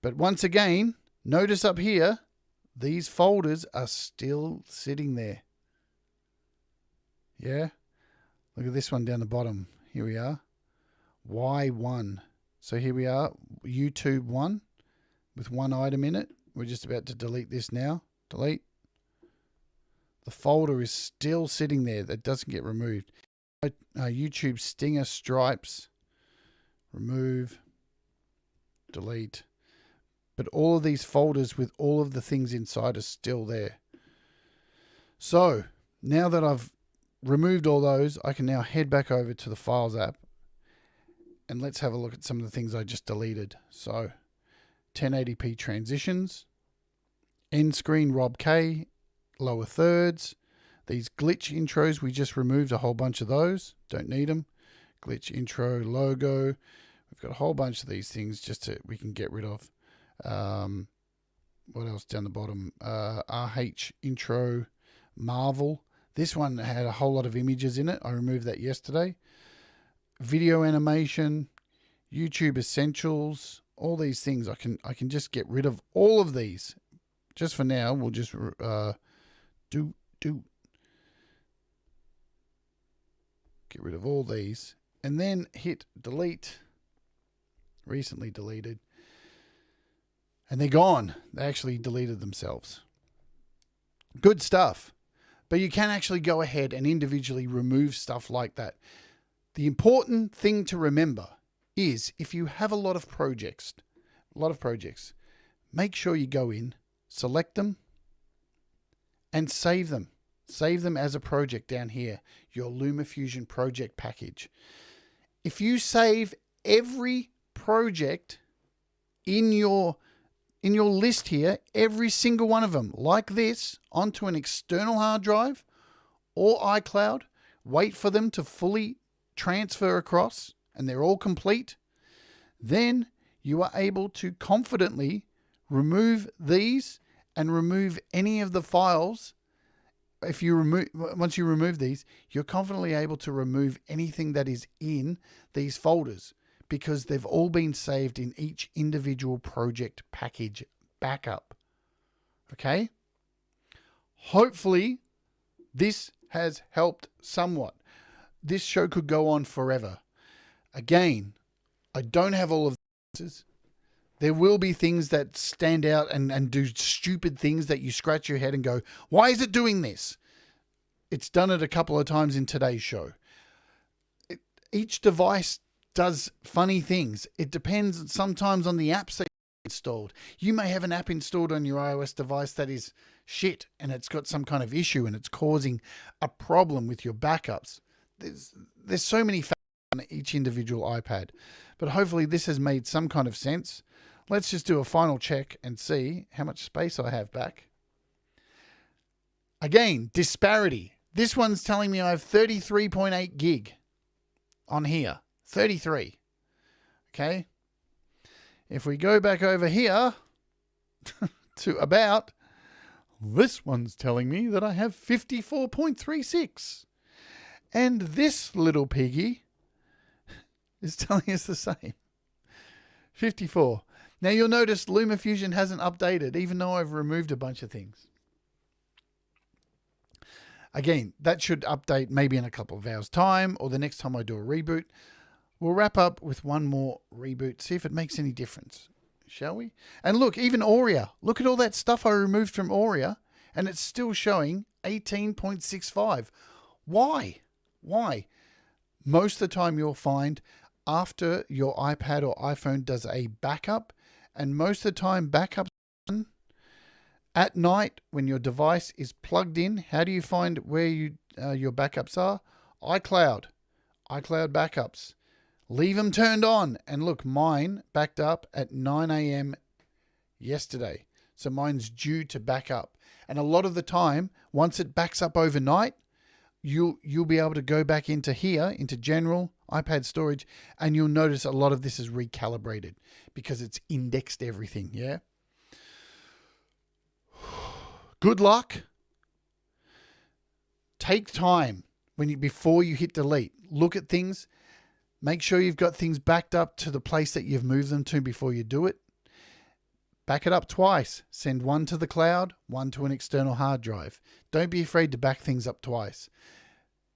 But once again, notice up here, these folders are still sitting there. Yeah? Look at this one down the bottom. Here we are. Y1. So here we are. YouTube 1 with one item in it. We're just about to delete this now. Delete. The folder is still sitting there. That doesn't get removed. YouTube Stinger Stripes. Remove. Delete. But all of these folders with all of the things inside are still there. So now that I've removed all those, I can now head back over to the Files app. And let's have a look at some of the things I just deleted. So 1080p transitions. End screen Rob K, lower thirds. These glitch intros, we just removed a whole bunch of those. Don't need them. glitch intro logo. We've got a whole bunch of these things just to we can get rid of. What else down the bottom? RH intro Marvel. This one had a whole lot of images in it. I removed that yesterday. Video animation, YouTube essentials, all these things. I can just get rid of all of these. Just for now, we'll just get rid of all these and then hit delete. Recently deleted. And they're gone. They actually deleted themselves. Good stuff. But you can actually go ahead and individually remove stuff like that. The important thing to remember is if you have a lot of projects, make sure you go in, select them, and save them. Save them as a project down here, your Lumafusion project package. If you save every project in your list here, every single one of them, like this, onto an external hard drive or iCloud, wait for them to fully transfer across, and they're all complete, then you are able to confidently remove these and remove any of the files. Once you remove these, you're confidently able to remove anything that is in these folders because they've all been saved in each individual project package backup. Okay? Hopefully, this has helped somewhat. This show could go on forever. Again, I don't have all of the answers. There will be things that stand out and do stupid things that you scratch your head and go, why is it doing this? It's done it a couple of times in today's show. Each device does funny things. It depends sometimes on the apps that you installed. You may have an app installed on your iOS device that is shit and it's got some kind of issue and it's causing a problem with your backups. There's so many factors on each individual iPad, but hopefully this has made some kind of sense. Let's just do a final check and see how much space I have back. Again, disparity. This one's telling me I have 33.8 gig on here. 33. Okay. If we go back over here to about, this one's telling me that I have 54.36. And this little piggy is telling us the same. 54. Now you'll notice Lumafusion hasn't updated, even though I've removed a bunch of things. Again, that should update maybe in a couple of hours' time or the next time I do a reboot. We'll wrap up with one more reboot, see if it makes any difference, shall we? And look, even Aurea. Look at all that stuff I removed from Aurea, and it's still showing 18.65. Why? Why? Most of the time you'll find after your iPad or iPhone does a backup, and most of the time backups at night when your device is plugged in. How do you find where your backups are? iCloud backups. Leave them turned on. And look, mine backed up at 9 a.m. yesterday. So mine's due to back up. And a lot of the time, once it backs up overnight, you'll be able to go back into here, into general iPad storage, and you'll notice a lot of this is recalibrated because it's indexed everything, yeah? Good luck. Take time before you hit delete. Look at things. Make sure you've got things backed up to the place that you've moved them to before you do it. Back it up twice. Send one to the cloud, one to an external hard drive. Don't be afraid to back things up twice.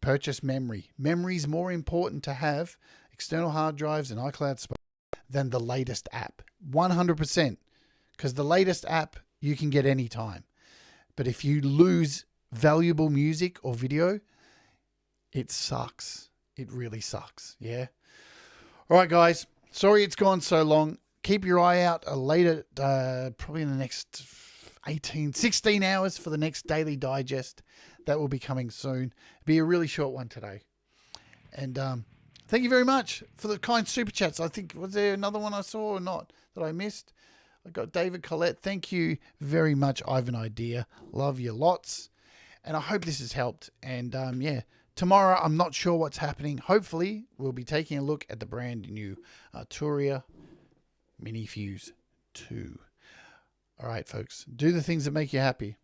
Purchase memory. Memory is more important to have external hard drives and iCloud space than the latest app. 100%. Because the latest app you can get anytime. But if you lose valuable music or video, it sucks. It really sucks. Yeah. All right, guys. Sorry it's gone so long. Keep your eye out later, probably in the next 16 hours for the next daily digest. That will be coming soon. It'll be a really short one today. And thank you very much for the kind super chats. I think, was there another one I saw or not that I missed? I got David Collette. Thank you very much, Ivan Idea. Love you lots. And I hope this has helped. And yeah, Tomorrow, I'm not sure what's happening. Hopefully, we'll be taking a look at the brand new Aurea Mini Fuse 2. All right, folks. Do the things that make you happy.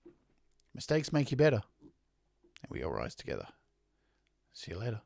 Mistakes make you better. And we all rise together. See you later.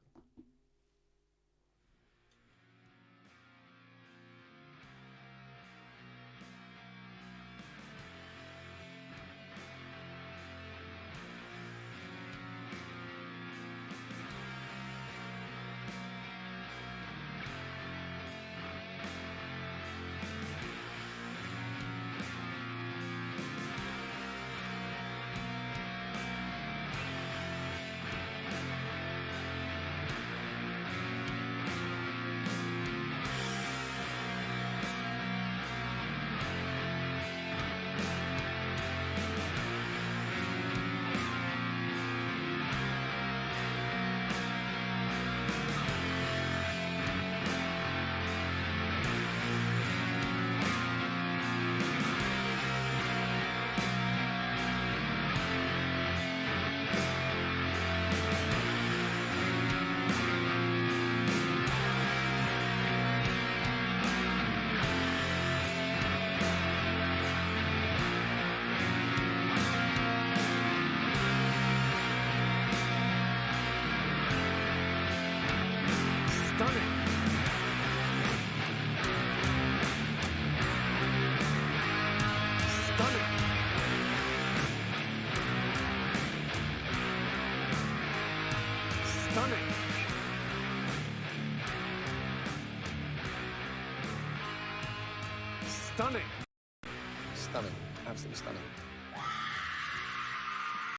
Stunning. Absolutely stunning.